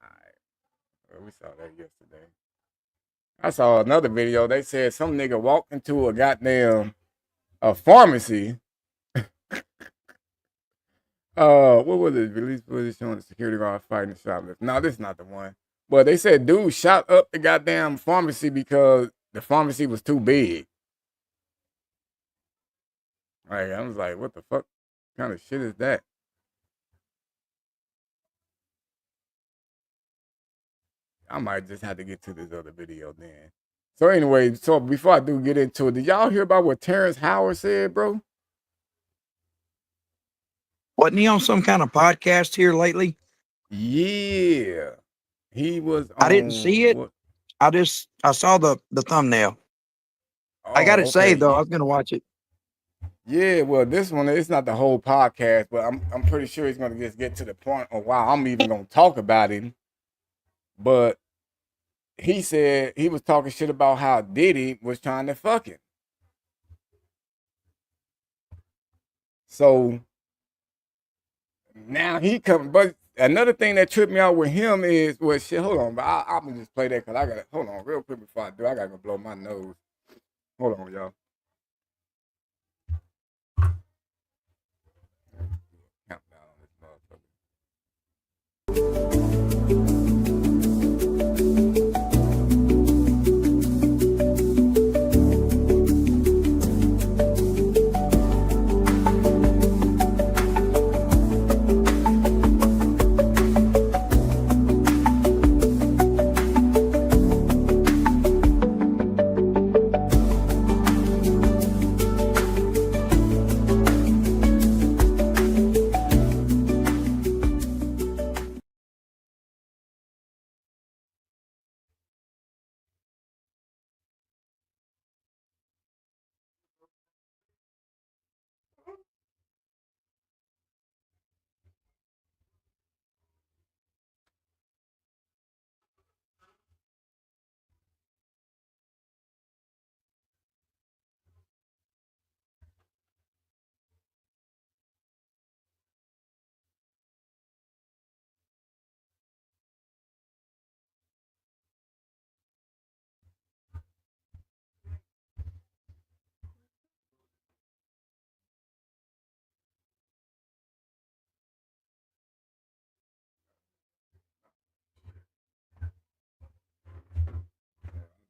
All right, well, we saw that yesterday. I saw another video. They said some nigga walked into a goddamn pharmacy. What was it? Release footage showing the security guard fighting the shoplifters. No, this is not the one. But they said dude shot up the goddamn pharmacy because the pharmacy was too big. Like, I was like, what the fuck kind of shit is that? I might just have to get to this other video then. So anyway, so before I do get into it, did y'all hear about what Terrence Howard said, bro? Wasn't he on some kind of podcast here lately? Yeah. He was on, I didn't see it. What? I saw the thumbnail. I got it saved though. I was gonna watch it. Yeah, well, this one, it's not the whole podcast, but I'm pretty sure he's gonna just get to the point of why I'm even gonna talk about it. But he said he was talking shit about how Diddy was trying to fuck him. So now he coming, but another thing that tripped me out with him is, well, shit, hold on, but I'm gonna just play that because I gotta, hold on real quick before I do. I gotta go blow my nose. Hold on, y'all. Countdown on this motherfucker.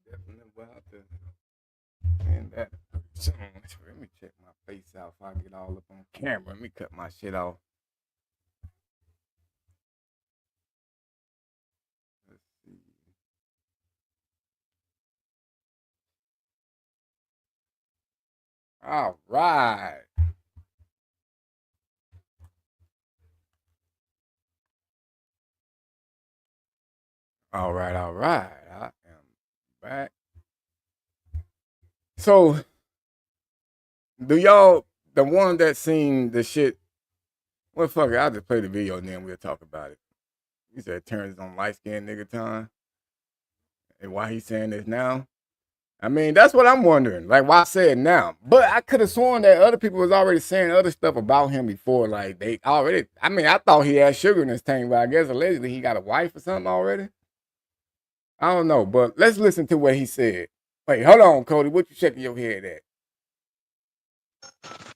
Definitely will have to end that soon. Let me check my face out if I get all up on camera. Let me cut my shit off. Let's see. All right. All right. I am back. So, do y'all, the one that seen the shit, well, fuck it, I'll just play the video and then we'll talk about it. He said Terrence on light skinned nigga time. And why he's saying this now? I mean, that's what I'm wondering. Like, why say it now? But I could have sworn that other people was already saying other stuff about him before. Like, they already, I mean, I thought he had sugar in his tank, but I guess allegedly he got a wife or something already. I don't know, but let's listen to what he said. Wait, hold on, Cody. What you shaking your head at?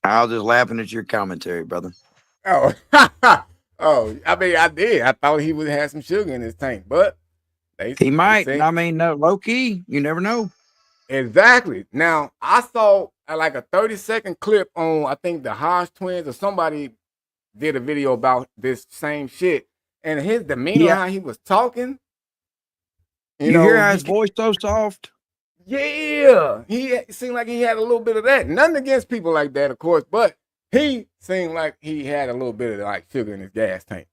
I was just laughing at your commentary, brother. Oh, oh, I mean, I did. I thought he would have some sugar in his tank, but he might. I mean, low key, you never know. Exactly. Now, I saw like a 30-second clip on, I think, the Hodge twins or somebody did a video about this same shit. And his demeanor, how he was talking. You know, hear how his voice so soft? Yeah. He seemed like he had a little bit of that. Nothing against people like that, of course, but he seemed like he had a little bit of like sugar in his gas tank.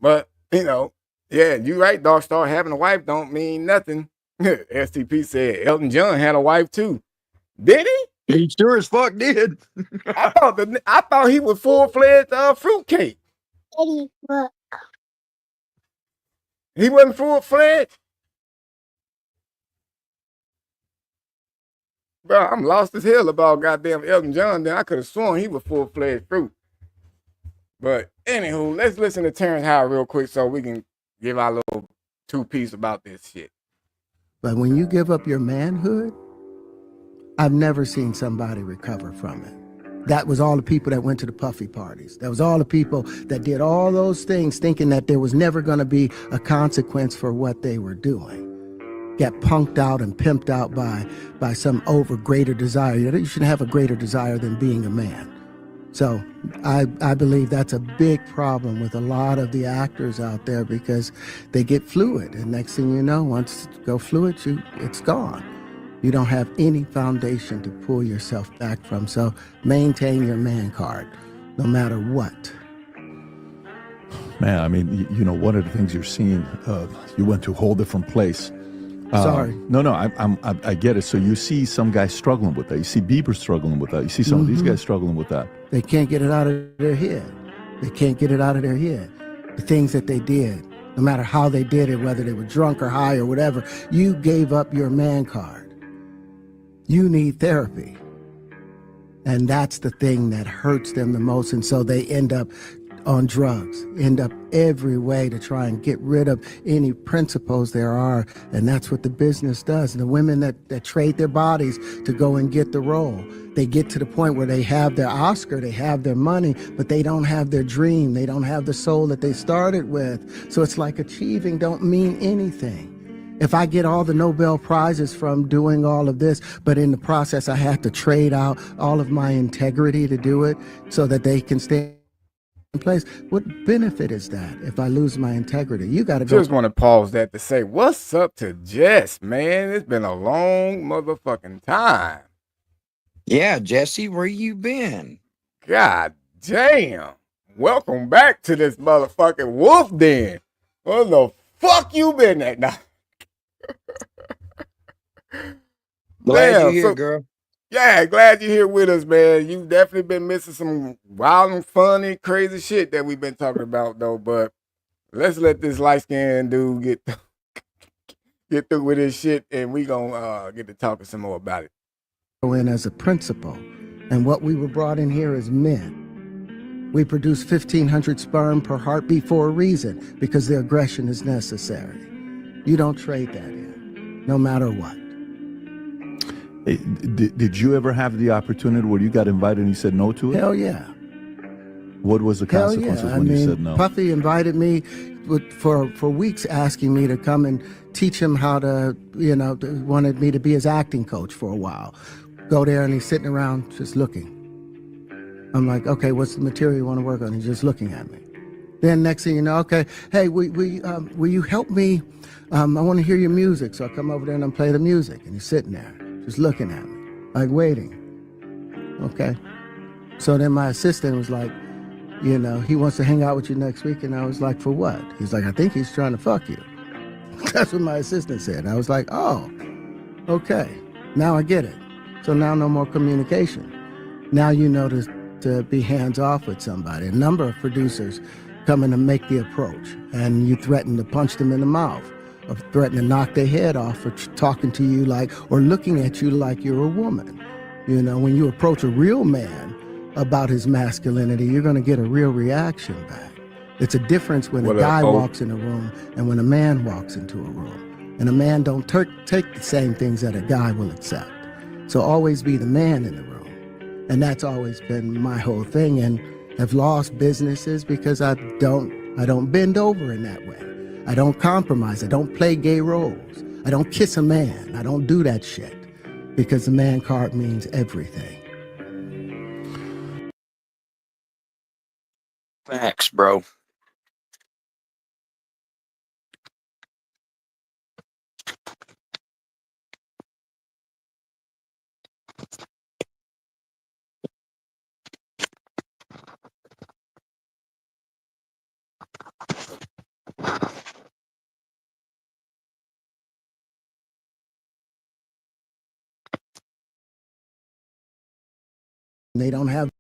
But, you know, yeah, you right, Dark Star. Having a wife don't mean nothing. STP said Elton John had a wife too. Did he? He sure as fuck did. I thought he was full-fledged fruitcake. Eddie, look. He wasn't full-fledged? Bro, I'm lost as hell about goddamn Elton John. Then I could have sworn he was full-fledged fruit. But anywho, let's listen to Terrence Howard real quick so we can give our little two-piece about this shit. But when you give up your manhood, I've never seen somebody recover from it. That was all the people that went to the puffy parties. That was all the people that did all those things thinking that there was never going to be a consequence for what they were doing. Get punked out and pimped out by some greater desire. You shouldn't have a greater desire than being a man. So I believe that's a big problem with a lot of the actors out there because they get fluid. And next thing you know, once you go fluid, it's gone. You don't have any foundation to pull yourself back from. So maintain your man card, no matter what. Man, I mean, you know, one of the things you're seeing, you went to a whole different place. Sorry. No, I get it. So you see some guys struggling with that. You see Bieber struggling with that. You see some of these guys struggling with that. They can't get it out of their head. They can't get it out of their head. The things that they did, no matter how they did it, whether they were drunk or high or whatever, you gave up your man card. You need therapy. And that's the thing that hurts them the most. And so they end up on drugs, end up every way to try and get rid of any principles there are. And that's what the business does. And the women that trade their bodies to go and get the role, they get to the point where they have their Oscar, they have their money, but they don't have their dream. They don't have the soul that they started with. So it's like achieving don't mean anything. If I get all the Nobel Prizes from doing all of this, but in the process I have to trade out all of my integrity to do it so that they can stay in place, what benefit is that if I lose my integrity? You got to go. Just want to pause that to say, what's up to Jess, man? It's been a long motherfucking time. Yeah, Jesse, where you been? God damn. Welcome back to this motherfucking wolf den. Where the fuck you been at now? Glad you're here, girl. Yeah, glad you're here with us, man. You've definitely been missing some wild and funny, crazy shit that we've been talking about, though. But let's let this light-skinned dude get through with his shit, and we gonna get to talking some more about it. Go in as a principal, and what we were brought in here as men. We produce 1,500 sperm per heartbeat for a reason, because the aggression is necessary. You don't trade that in, no matter what. Hey, did you ever have the opportunity where you got invited and you said no to it? Hell yeah. What was the consequences when you said no? Puffy invited me for weeks, asking me to come and teach him how to, wanted me to be his acting coach for a while. Go there and he's sitting around just looking. I'm like, okay, what's the material you want to work on? He's just looking at me. Then next thing you know, okay, hey, will you help me? I want to hear your music. So I come over there and I play the music. And he's sitting there, just looking at me, like waiting. Okay. So then my assistant was like, he wants to hang out with you next week. And I was like, for what? He's like, I think he's trying to fuck you. That's what my assistant said. I was like, oh, okay. Now I get it. So now no more communication. Now you know to be hands off with somebody. A number of producers come in and make the approach, and you threaten to punch them in the mouth, or threaten to knock their head off for talking to you or looking at you like you're a woman. When you approach a real man about his masculinity, you're going to get a real reaction back. It's a difference when a guy walks in a room and when a man walks into a room. And a man don't take the same things that a guy will accept. So always be the man in the room. And that's always been my whole thing. And I've lost businesses because I don't bend over in that way. I don't compromise. I don't play gay roles. I don't kiss a man. I don't do that shit because the man card means everything. Facts, bro. They don't have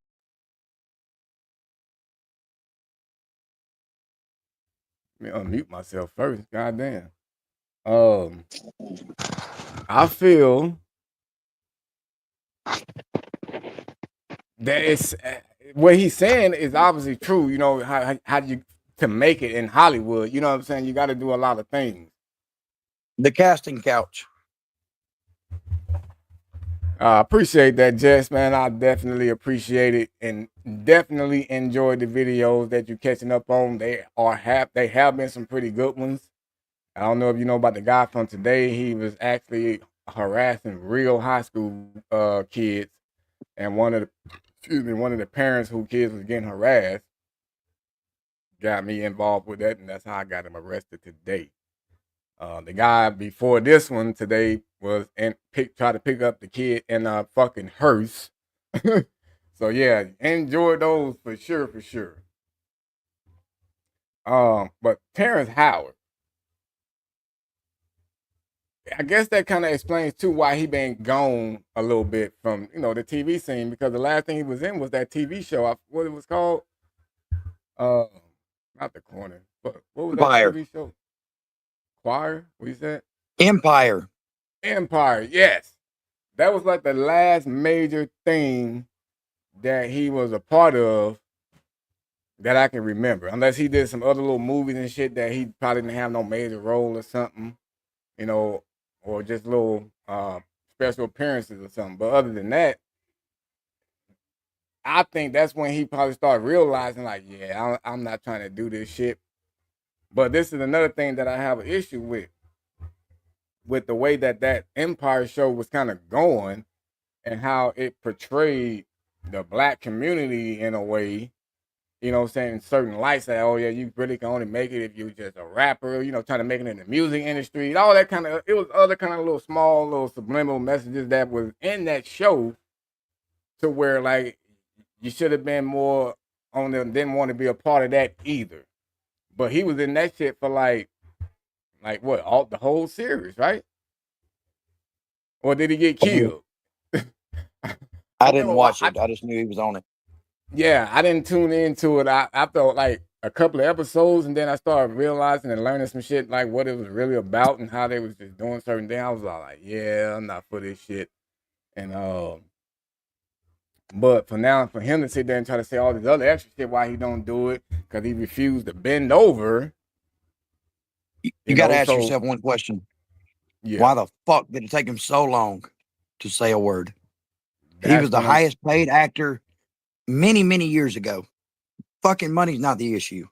Let me unmute myself first. Goddamn. I feel that it's what he's saying is obviously true. You know how you to make it in Hollywood. You know what I'm saying? You got to do a lot of things. The casting couch. I appreciate that, Jess, man. I definitely appreciate it and definitely enjoyed the videos that you're catching up on. They have been some pretty good ones. I don't know if you know about the guy from today. He was actually harassing real high school kids, and one of the parents whose kids was getting harassed got me involved with that, and that's how I got him arrested today. The guy before this one today was tried to pick up the kid in a fucking hearse. So yeah, enjoy those for sure. But Terrence Howard, I guess that kind of explains too why he been gone a little bit from the TV scene, because the last thing he was in was that TV show. What it was called? Not The Corner, but what was that Empire. TV show? Choir? What you said? Empire. Yes. That was like the last major thing that he was a part of that I can remember. Unless he did some other little movies and shit that he probably didn't have no major role or something, or just little special appearances or something. But other than that, I think that's when he probably started realizing, like, yeah, I'm not trying to do this shit. But this is another thing that I have an issue with the way that Empire show was kind of going and how it portrayed the black community in a way, saying certain lights that, oh yeah, you really can only make it if you're just a rapper, trying to make it in the music industry, all that kind of, it was other kind of little small, little subliminal messages that was in that show to where, like, you should have been more on them, didn't want to be a part of that either. But he was in that shit for like what, the whole series, right? Or did he get killed? I didn't watch it. I just knew he was on it. Yeah, I didn't tune into it. I felt like a couple of episodes, and then I started realizing and learning some shit, like what it was really about and how they was just doing certain things. I was all like, yeah, I'm not for this shit. And but for him to sit there and try to say all this other extra shit why he don't do it, because he refused to bend over. You got to ask yourself one question. Yeah. Why the fuck did it take him so long to say a word? He was the highest paid actor many, many years ago. Fucking money's not the issue.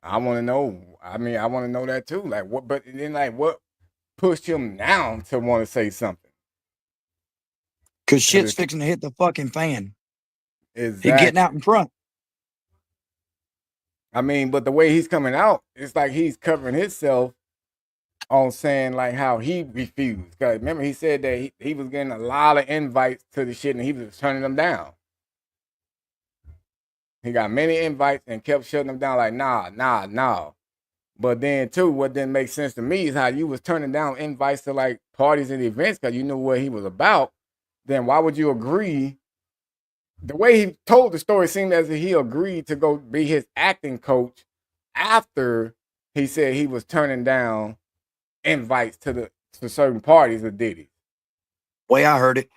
I want to know. I mean, I want to know that too. Like what? But then, like, what pushed him now to want to say something? Because shit's fixing to hit the fucking fan. Exactly. He's getting out in front. I mean, but the way he's coming out, it's like he's covering himself on saying like how he refused. Because remember, he said that he was getting a lot of invites to the shit and he was turning them down. He got many invites and kept shutting them down like, nah. But then too, what didn't make sense to me is how you was turning down invites to like parties and events because you knew what he was about. Then why would you agree? The way he told the story seemed as if he agreed to go be his acting coach after he said he was turning down invites to certain parties of Diddy. Way I heard it.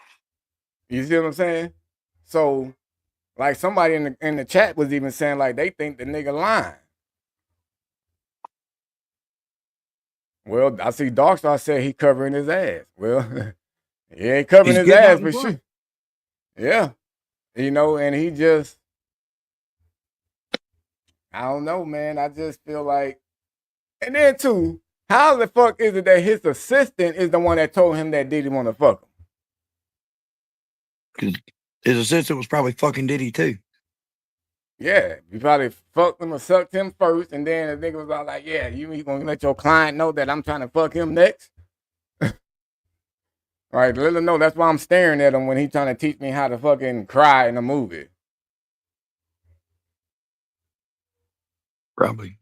You see what I'm saying? So, like somebody in the chat was even saying like they think the nigga lying. Well, I see Darkstar said he covering his ass. Well, he ain't covering his ass for sure. Yeah. And he just, I don't know, man. I just feel like, and then too, how the fuck is it that his assistant is the one that told him that Diddy want to fuck him? Because his assistant was probably fucking Diddy too. Yeah, you probably fucked him or sucked him first, and then the nigga was all like, yeah, you gonna let your client know that I'm trying to fuck him next? All right, let him know that's why I'm staring at him when he's trying to teach me how to fucking cry in a movie. Probably.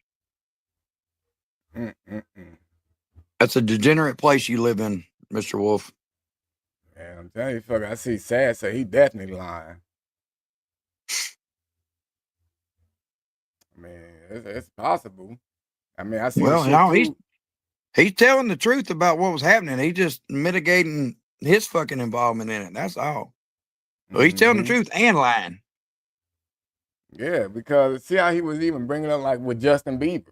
That's a degenerate place you live in, Mr. Wolf. Yeah, I'm telling you, fuck, I see Sad say he definitely lying. Man, It's possible. I mean, I seen Well, shit no, too. he's telling the truth about what was happening. He's just mitigating his fucking involvement in it. That's all. So he's telling the Mm-hmm. truth and lying. Yeah, because see how he was even bringing up like with Justin Bieber.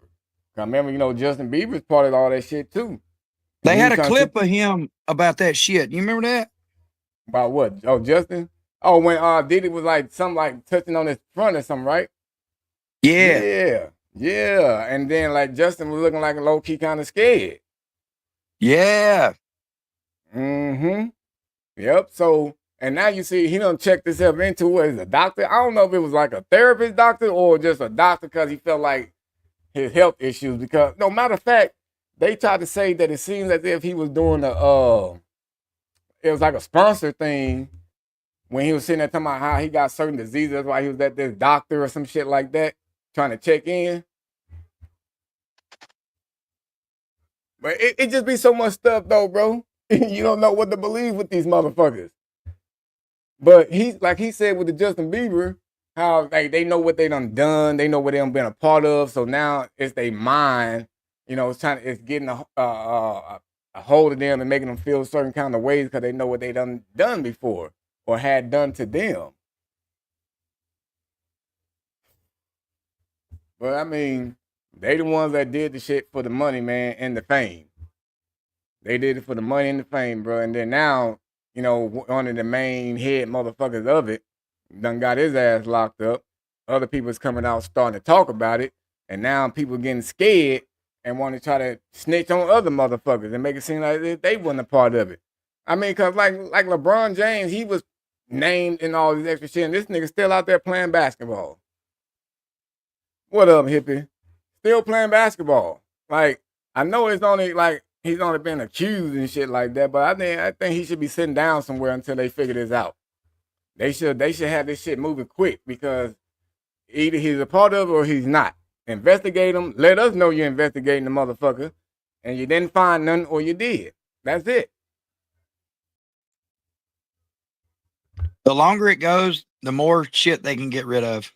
I remember, Justin Bieber's part of all that shit too. And They he had was a trying to clip of him about that shit. You remember that? about what? Oh, Justin. Oh, when Diddy was like something like touching on his front or something, right? Yeah. Yeah, yeah. And then like Justin was looking like a low key kind of scared. Yeah. Mm-hmm. Yep. So, and now you see he done checked himself into it as a doctor. I don't know if it was like a therapist doctor or just a doctor because he felt like his health issues. Because no matter of fact, they tried to say that it seems as if he was doing it was like a sponsor thing when he was sitting there talking about how he got certain diseases. That's why he was at this doctor or some shit like that, trying to check in. But it just be so much stuff though, bro. You don't know what to believe with these motherfuckers. But he's like he said with the Justin Bieber, how like they know what they done, they know what they done been a part of. So now it's their mind, it's getting a hold of them and making them feel certain kind of ways because they know what they done before or had done to them. But I mean, they the ones that did the shit for the money, man, and the fame. They did it for the money and the fame, bro. And then now, one of the main head motherfuckers of it done got his ass locked up. Other people's coming out starting to talk about it. And now people getting scared and want to try to snitch on other motherfuckers and make it seem like they wasn't a part of it. I mean, because like LeBron James, he was named in all this extra shit, and this nigga still out there playing basketball. What up, hippie? Still playing basketball. Like, I know it's only like he's only been accused and shit like that, but I think he should be sitting down somewhere until they figure this out. They should have this shit moving quick because either he's a part of it or he's not. Investigate him. Let us know you're investigating the motherfucker, and you didn't find none or you did. That's it. The longer it goes, the more shit they can get rid of.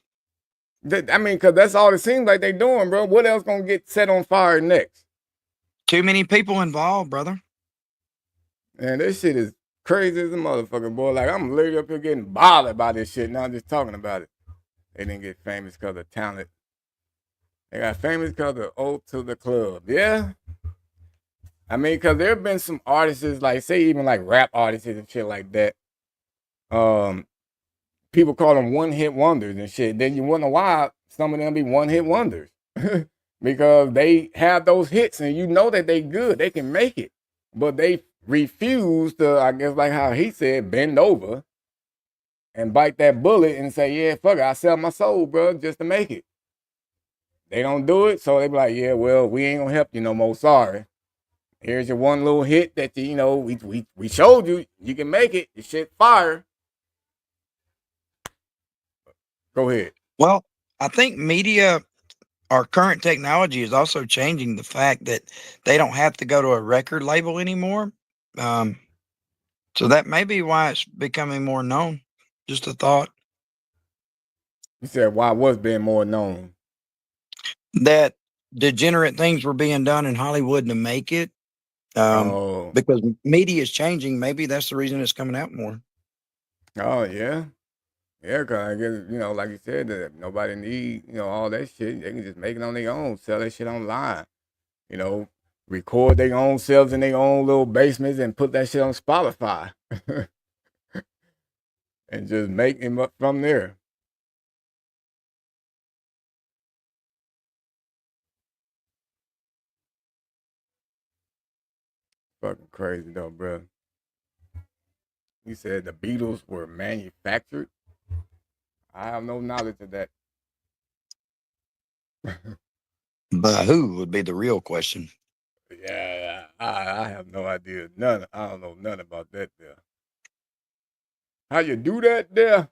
I mean, because that's all it seems like they doing, bro. What else gonna get set on fire next? Too many people involved, brother. Man, this shit is crazy as a motherfucker, boy. Like, I'm literally up here getting bothered by this shit now just talking about it. They didn't get famous because of talent. They got famous because of ode to the club. Yeah. I mean, because there have been some artists, like, say even like rap artists and shit like that. People call them one-hit wonders and shit. Then you wonder why some of them be one-hit wonders. Because they have those hits and you know that they good. They can make it. But they refuse to, I guess like how he said, bend over and bite that bullet and say, yeah, fuck it, I sell my soul, bro, just to make it. They don't do it, so they be like, yeah, well, we ain't gonna help you no more, sorry. Here's your one little hit that we showed you, you can make it, your shit fire. Go ahead. Well, I think media, our current technology is also changing the fact that they don't have to go to a record label anymore. So that may be why it's becoming more known. Just a thought. You said why was being more known? That degenerate things were being done in Hollywood to make it. Because media is changing. Maybe that's the reason it's coming out more. Oh, yeah. Yeah, because I guess, like you said, that nobody need, all that shit. They can just make it on their own, sell that shit online. Record their own selves in their own little basements and put that shit on Spotify. And just make him up from there. Fucking crazy though, bro. You said the Beatles were manufactured? I have no knowledge of that. But who would be the real question? Yeah, I have no idea. None. I don't know nothing about that there. How you do that there?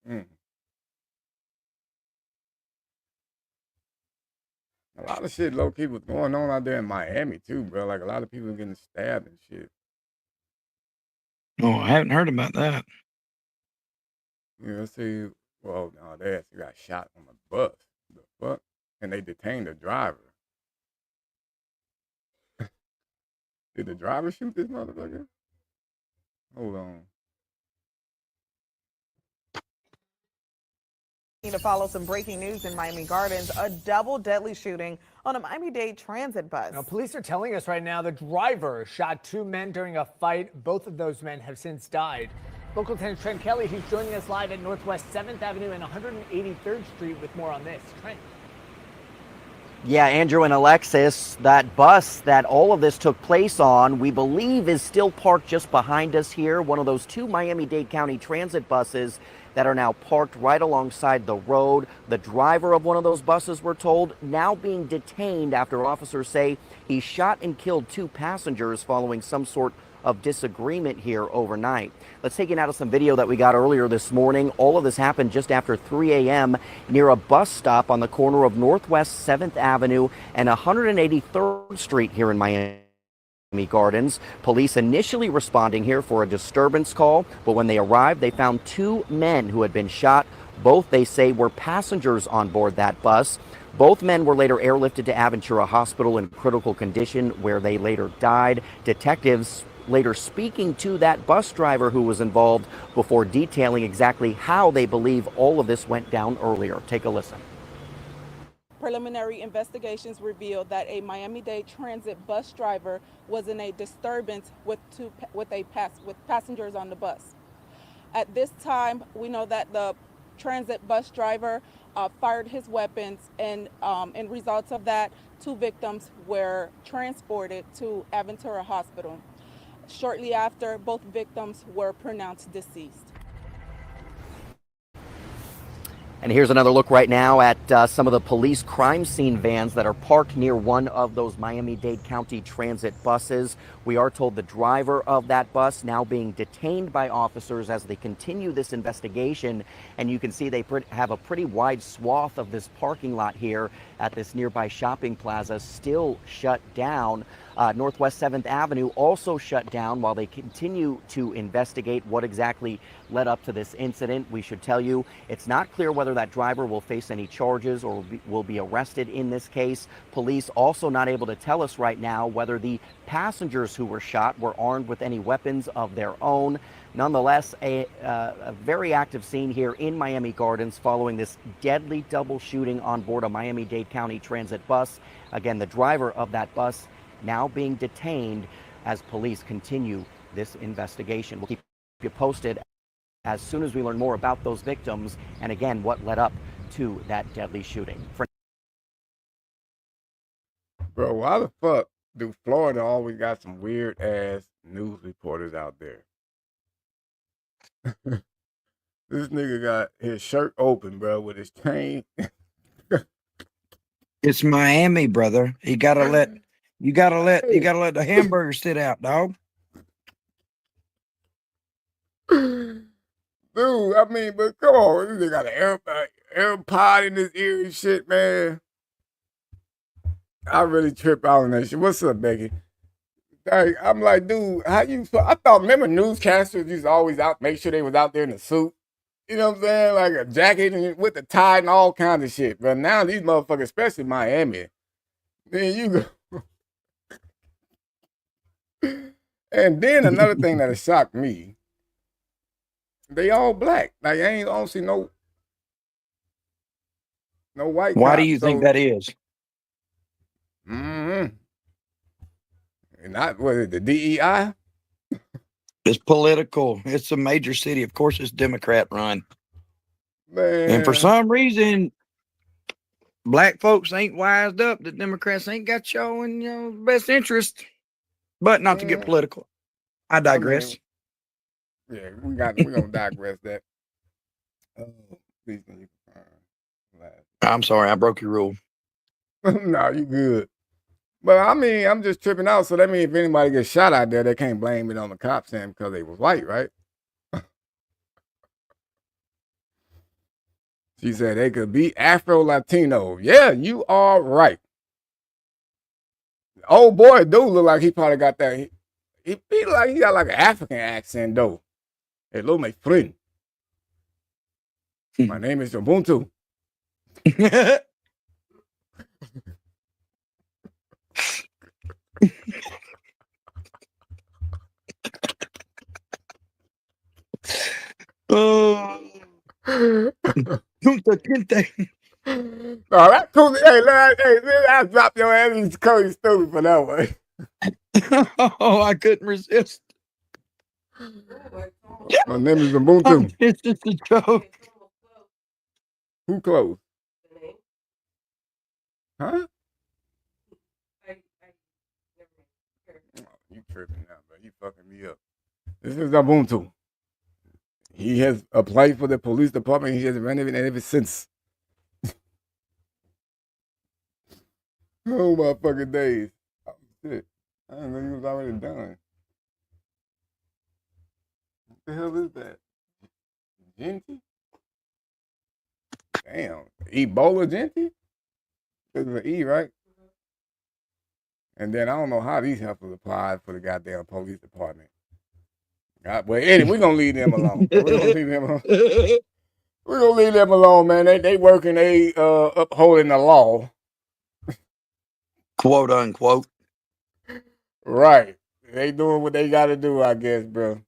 Mm. A lot of shit low key was going on out there in Miami too, bro. Like a lot of people getting stabbed and shit. Oh, I haven't heard about that. Yeah, see, well, no, they actually got shot on the bus. The fuck? And they detained the driver. Did the driver shoot this motherfucker? Hold on. To follow some breaking news in Miami Gardens, a double deadly shooting on a Miami-Dade transit bus. Now, police are telling us right now the driver shot 2 men during a fight. Both of those men have since died. Local 10's Trent Kelly, who's joining us live at Northwest 7th Avenue and 183rd Street with more on this. Trent. Yeah, Andrew and Alexis, that bus that all of this took place on, we believe is still parked just behind us here. One of those 2 Miami-Dade County transit buses that are now parked right alongside the road. The driver of one of those buses, we're told, now being detained after officers say he shot and killed 2 passengers following some sort of disagreement here overnight. Let's take you now to some video that we got earlier this morning. All of this happened just after 3 a.m. near a bus stop on the corner of Northwest 7th Avenue and 183rd Street here in Miami Gardens. Police initially responding here for a disturbance call, but when they arrived, they found 2 men who had been shot. Both, they say, were passengers on board that bus. Both men were later airlifted to Aventura Hospital in critical condition, where they later died. Detectives later speaking to that bus driver who was involved before detailing exactly how they believe all of this went down earlier. Take a listen. Preliminary investigations revealed that a Miami-Dade transit bus driver was in a disturbance with passengers on the bus. At this time, we know that the transit bus driver fired his weapons, and in results of that, 2 victims were transported to Aventura Hospital. Shortly after, both victims were pronounced deceased. And here's another look right now at some of the police crime scene vans that are parked near one of those Miami-Dade County transit buses. We are told the driver of that bus now being detained by officers as they continue this investigation. And you can see they have a pretty wide swath of this parking lot here at this nearby shopping plaza still shut down. Northwest 7th Avenue also shut down while they continue to investigate what exactly led up to this incident. We should tell you it's not clear whether that driver will face any charges or will be arrested in this case. Police also not able to tell us right now whether the passengers who were shot were armed with any weapons of their own. Nonetheless, a very active scene here in Miami Gardens following this deadly double shooting on board a Miami-Dade County transit bus. Again, the driver of that bus now being detained as police continue this investigation. We'll keep you posted as soon as we learn more about those victims and again what led up to that deadly shooting. Bro, why the fuck do Florida always got some weird ass news reporters out there? This nigga got his shirt open, bro, with his chain. It's Miami, brother. You gotta let the hamburger sit out, dog. Dude, I mean, but come on, this nigga got an AirPod in his ear and shit, man. I really trip out on that shit. What's up, Becky? Like, I'm like, dude, how you? I thought, remember, newscasters used to always make sure they was out there in a suit. You know what I'm saying? Like a jacket and with the tie and all kinds of shit. But now these motherfuckers, especially Miami, then you go. And then another thing that has shocked me, they all black. Like I don't see no white. Why do you think that is? And not, what is it, the DEI? It's political. It's a major city. Of course, it's Democrat run. Man. And for some reason, black folks ain't wised up. The Democrats ain't got y'all in best interest. But not to get political. I digress. Yeah, we're gonna digress that. Please can you I'm sorry, I broke your rule. No, you good. But I mean, I'm just tripping out. So that means if anybody gets shot out there, they can't blame it on the cops saying because they was white, right? She said they could be Afro-Latino. Yeah, you are right. Old boy do look like he probably got that. He feel like he got like an African accent though. Hello, my friend. My name is Ubuntu. Oh. No, that's cool. Hey, I dropped your ass. You Cody stupid for that one. Oh, I couldn't resist. My name is Ubuntu. It's just a joke. Who close? Huh? You tripping now, bro. You fucking me up. This is Ubuntu. He has applied for the police department. He has renovated ever since. Oh my fucking days. Oh shit. I didn't know he was already done. What the hell is that? Genty? Damn. Ebola Genty? This is an E, right? And then I don't know how these heifers applied for the goddamn police department. Well, anyway, we're gonna leave them alone. We're gonna leave them alone, man. They working, they upholding the law. Quote unquote. Right. They doing what they gotta do, I guess, bro.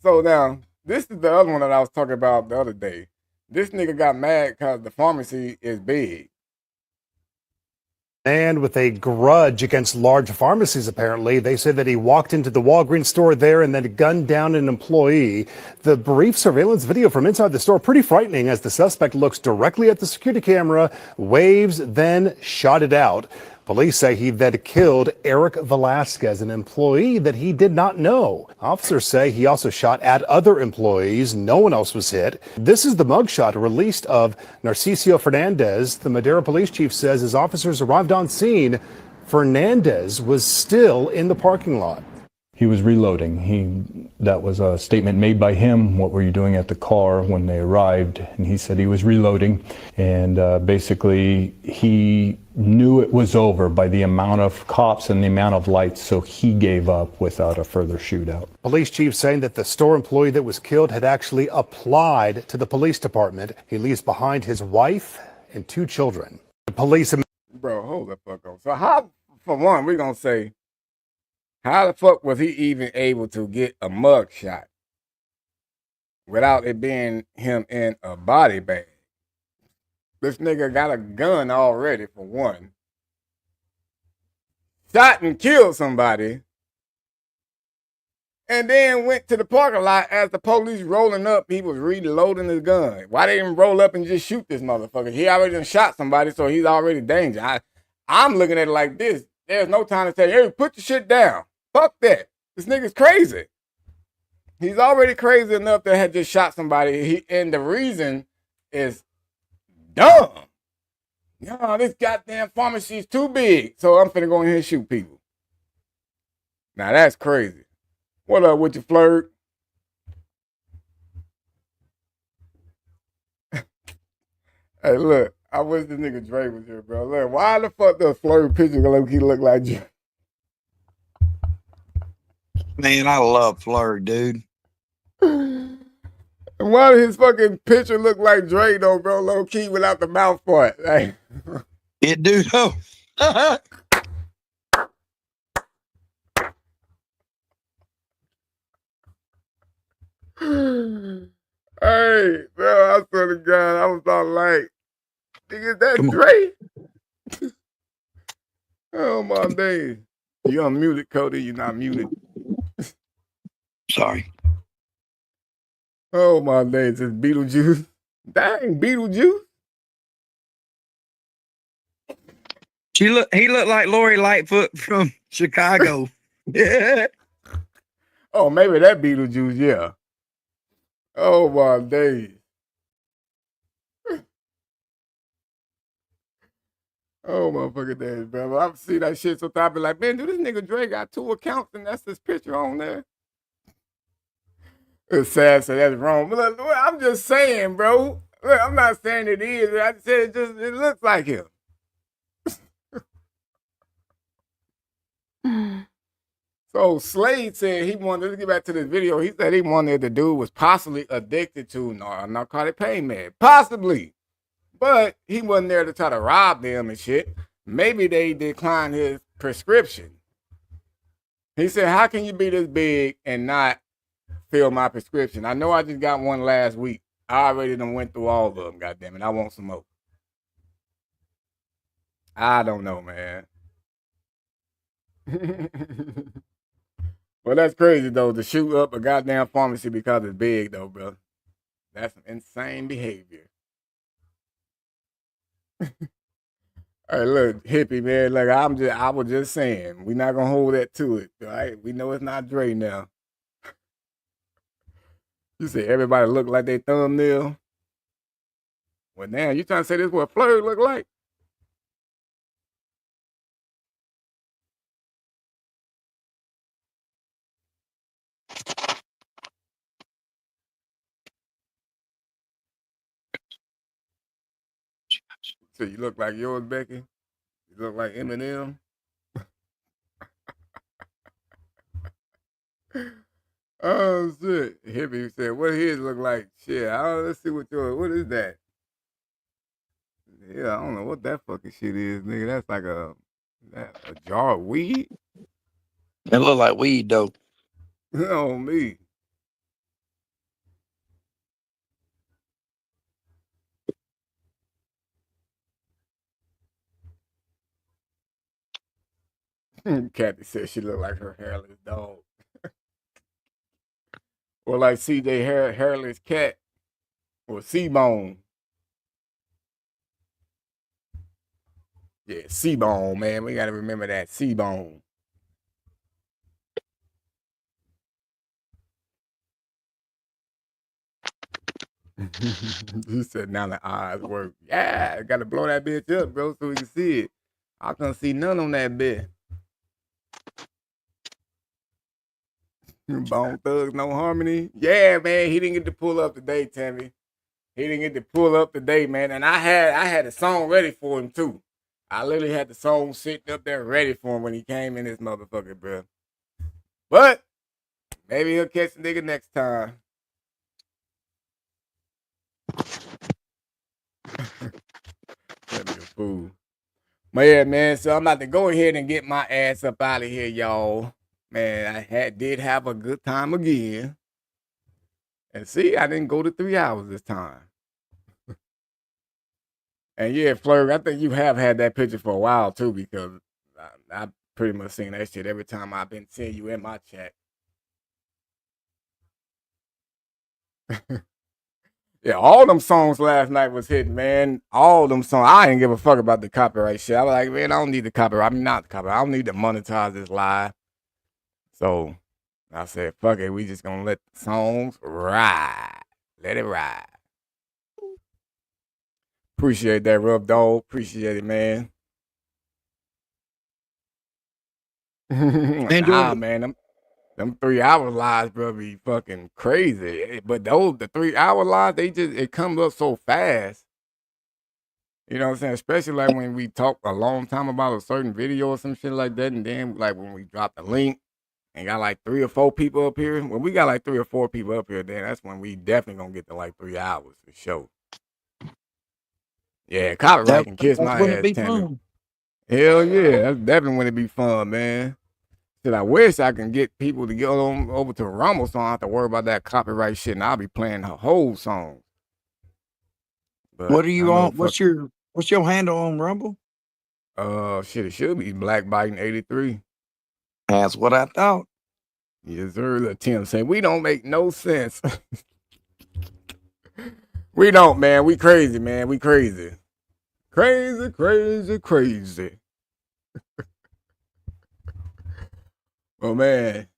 So now, this is the other one that I was talking about the other day. This nigga got mad because the pharmacy is big. And with a grudge against large pharmacies, apparently. They say that he walked into the Walgreens store there and then gunned down an employee. The brief surveillance video from inside the store, pretty frightening as the suspect looks directly at the security camera, waves, then shot it out. Police say he then killed Eric Velasquez, an employee that he did not know. Officers say he also shot at other employees. No one else was hit. This is the mugshot released of Narciso Fernandez. The Madera police chief says as officers arrived on scene, Fernandez was still in the parking lot. He was reloading. That was a statement made by him. What were you doing at the car when they arrived? And he said he was reloading. And basically, he knew it was over by the amount of cops and the amount of lights, so he gave up without a further shootout. Police chief saying that the store employee that was killed had actually applied to the police department. He leaves behind his wife and 2 children. The police... Bro, hold the fuck on. So how, for one, we're going to say, how the fuck was he even able to get a mug shot without it being him in a body bag? This nigga got a gun already, for one. Shot and killed somebody. And then went to the parking lot as the police rolling up. He was reloading his gun. Why they didn't roll up and just shoot this motherfucker? He already done shot somebody, so he's already danger. I'm looking at it like this. There's no time to say, hey, put your shit down. Fuck that. This nigga's crazy. He's already crazy enough to have just shot somebody. And the reason is dumb. Yo, this goddamn pharmacy is too big. So I'm finna go in here and shoot people. Now that's crazy. What up with your flirt? Hey, look. I wish this nigga Dre was here, bro. Look, why the fuck does flirt picture look like Dre? Man, I love Fleur, dude. And why did his fucking picture look like Dre though, bro? Low key without the mouth part. Like, it do though. Hey, bro, I swear to God, I was all like, nigga, that Dre? Oh my days. You unmuted, Cody. You're not muted. Sorry. Oh my days, it's Beetlejuice. Dang, Beetlejuice. He looked like Lori Lightfoot from Chicago. Yeah. Oh, maybe that Beetlejuice, yeah. Oh my days. Oh my fucking days, bro. I see that shit sometimes. I be like, man, dude, this nigga Dre got 2 accounts and that's his picture on there. It's sad, so that's wrong. But look, I'm just saying, bro. Look, I'm not saying it is. I said it looks like him. So Slade said he wanted to get back to this video. He said he wanted the dude was possibly addicted to narcotic pain med. Possibly. But he wasn't there to try to rob them and shit. Maybe they declined his prescription. He said, how can you be this big and not fill my prescription? I know I just got one last week. I already done went through all of them, goddammit. I want some more. I don't know, man. Well, that's crazy, though, to shoot up a goddamn pharmacy because it's big, though, bro. That's some insane behavior. All right, look, hippie, man. Like, I was just saying, we're not going to hold that to it, all right? We know it's not Dre now. You say everybody look like their thumbnail? Well, now, you trying to say this is what Fleur look like? So you look like yours, Becky? You look like Eminem? Oh, shit. Hippie said, what his look like? Shit, let's see what what is that? Yeah, I don't know what that fucking shit is, nigga. That's like a jar of weed? It look like weed, though. Oh, me. Kathy said she looked like her hairless dog. Or like CJ hairless cat. Or C-Bone. Yeah, C-Bone, man. We got to remember that. C-Bone. He said, now the eyes work. Yeah, got to blow that bitch up, bro, so we can see it. I can't see none on that bit. Bone Thugs, No Harmony. Yeah, man, he didn't get to pull up today, Tammy. He didn't get to pull up today, man. And I had a song ready for him, too. I literally had the song sitting up there ready for him when he came in this motherfucker, bro. But maybe he'll catch the nigga next time. Let me a fool. But yeah, man, so I'm about to go ahead and get my ass up out of here, y'all. Man, I did have a good time again. And see, I didn't go to 3 hours this time. And yeah, Fleur, I think you have had that picture for a while too, because I pretty much seen that shit every time I've been seeing you in my chat. Yeah, all them songs last night was hitting, man. All them songs. I didn't give a fuck about the copyright shit. I was like, man, I don't need the copyright. I mean, not the copyright. I don't need to monetize this live. So I said, fuck it. We just gonna let the songs ride. Let it ride. Appreciate that, Rub Dog. Appreciate it, man. Man, them 3 hour lives, bro, be fucking crazy. But the 3 hour lives, it comes up so fast. You know what I'm saying? Especially like when we talk a long time about a certain video or some shit like that, and then like when we drop the link and got like 3 or 4 people up here. When we got like 3 or 4 people up here, then that's when we definitely gonna get to like 3 hours for sure. Yeah, copyright can kiss my ass, Tammy. Hell yeah, that's definitely when it be fun, man. Said I wish I can get people to go on over to Rumble so I don't have to worry about that copyright shit, and I'll be playing the whole song. But what are you on? What's your handle on Rumble? Shit, it should be Black Biting 83. That's what I thought. Yes, sir. Tim say we don't make no sense. We don't, man. We crazy, man. We crazy. Crazy, crazy, crazy. Oh, man.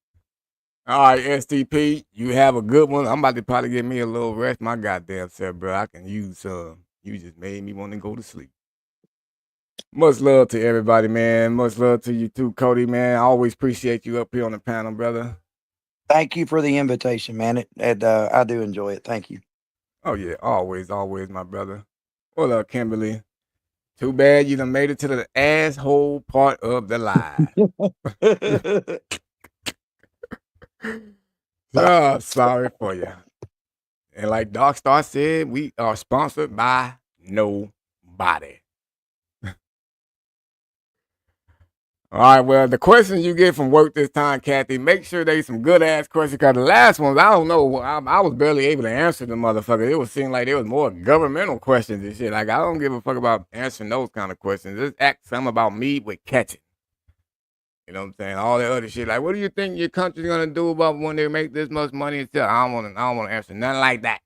All right, STP, you have a good one. I'm about to probably get me a little rest. My goddamn self, bro. I can use some. You just made me want to go to sleep. Much love to everybody, man. Much love to you too, Cody, man. I always appreciate you up here on the panel, brother. Thank you for the invitation, man. I do enjoy it. Thank you. Oh, yeah. Always, always, my brother. What up, Kimberly? Too bad you done made it to the asshole part of the live. Oh, sorry for you. And like Dark Star said, we are sponsored by nobody. All right, well, the questions you get from work this time, Kathy, make sure they some good ass questions. Because the last ones, I don't know, I was barely able to answer them motherfuckers. It was seeming like there was more governmental questions and shit. Like, I don't give a fuck about answering those kind of questions. Just ask something about me with catching. You know what I'm saying? All that other shit. Like, what do you think your country's gonna do about when they make this much money and stuff? I don't wanna answer nothing like that.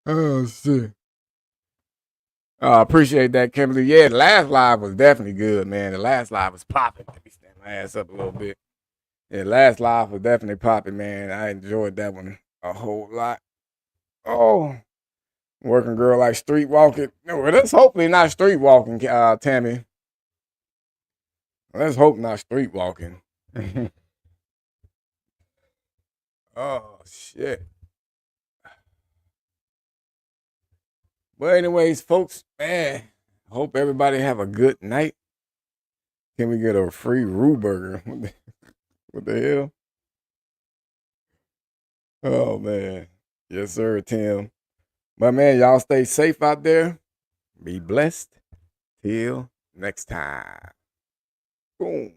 Oh shit. Appreciate that, Kimberly. Yeah, the last live was definitely good, man. The last live was popping. Let me stand my ass up a little bit. Yeah, last live was definitely popping, man. I enjoyed that one a whole lot. Oh, working girl like street walking. No, let's hopefully not street walking, Tammy. Let's hope not street walking. Oh shit. But anyways, folks, man, hope everybody have a good night. Can we get a free Roo Burger? What the hell? Oh, man. Yes, sir, Tim. But, man, y'all stay safe out there. Be blessed. Till next time. Boom.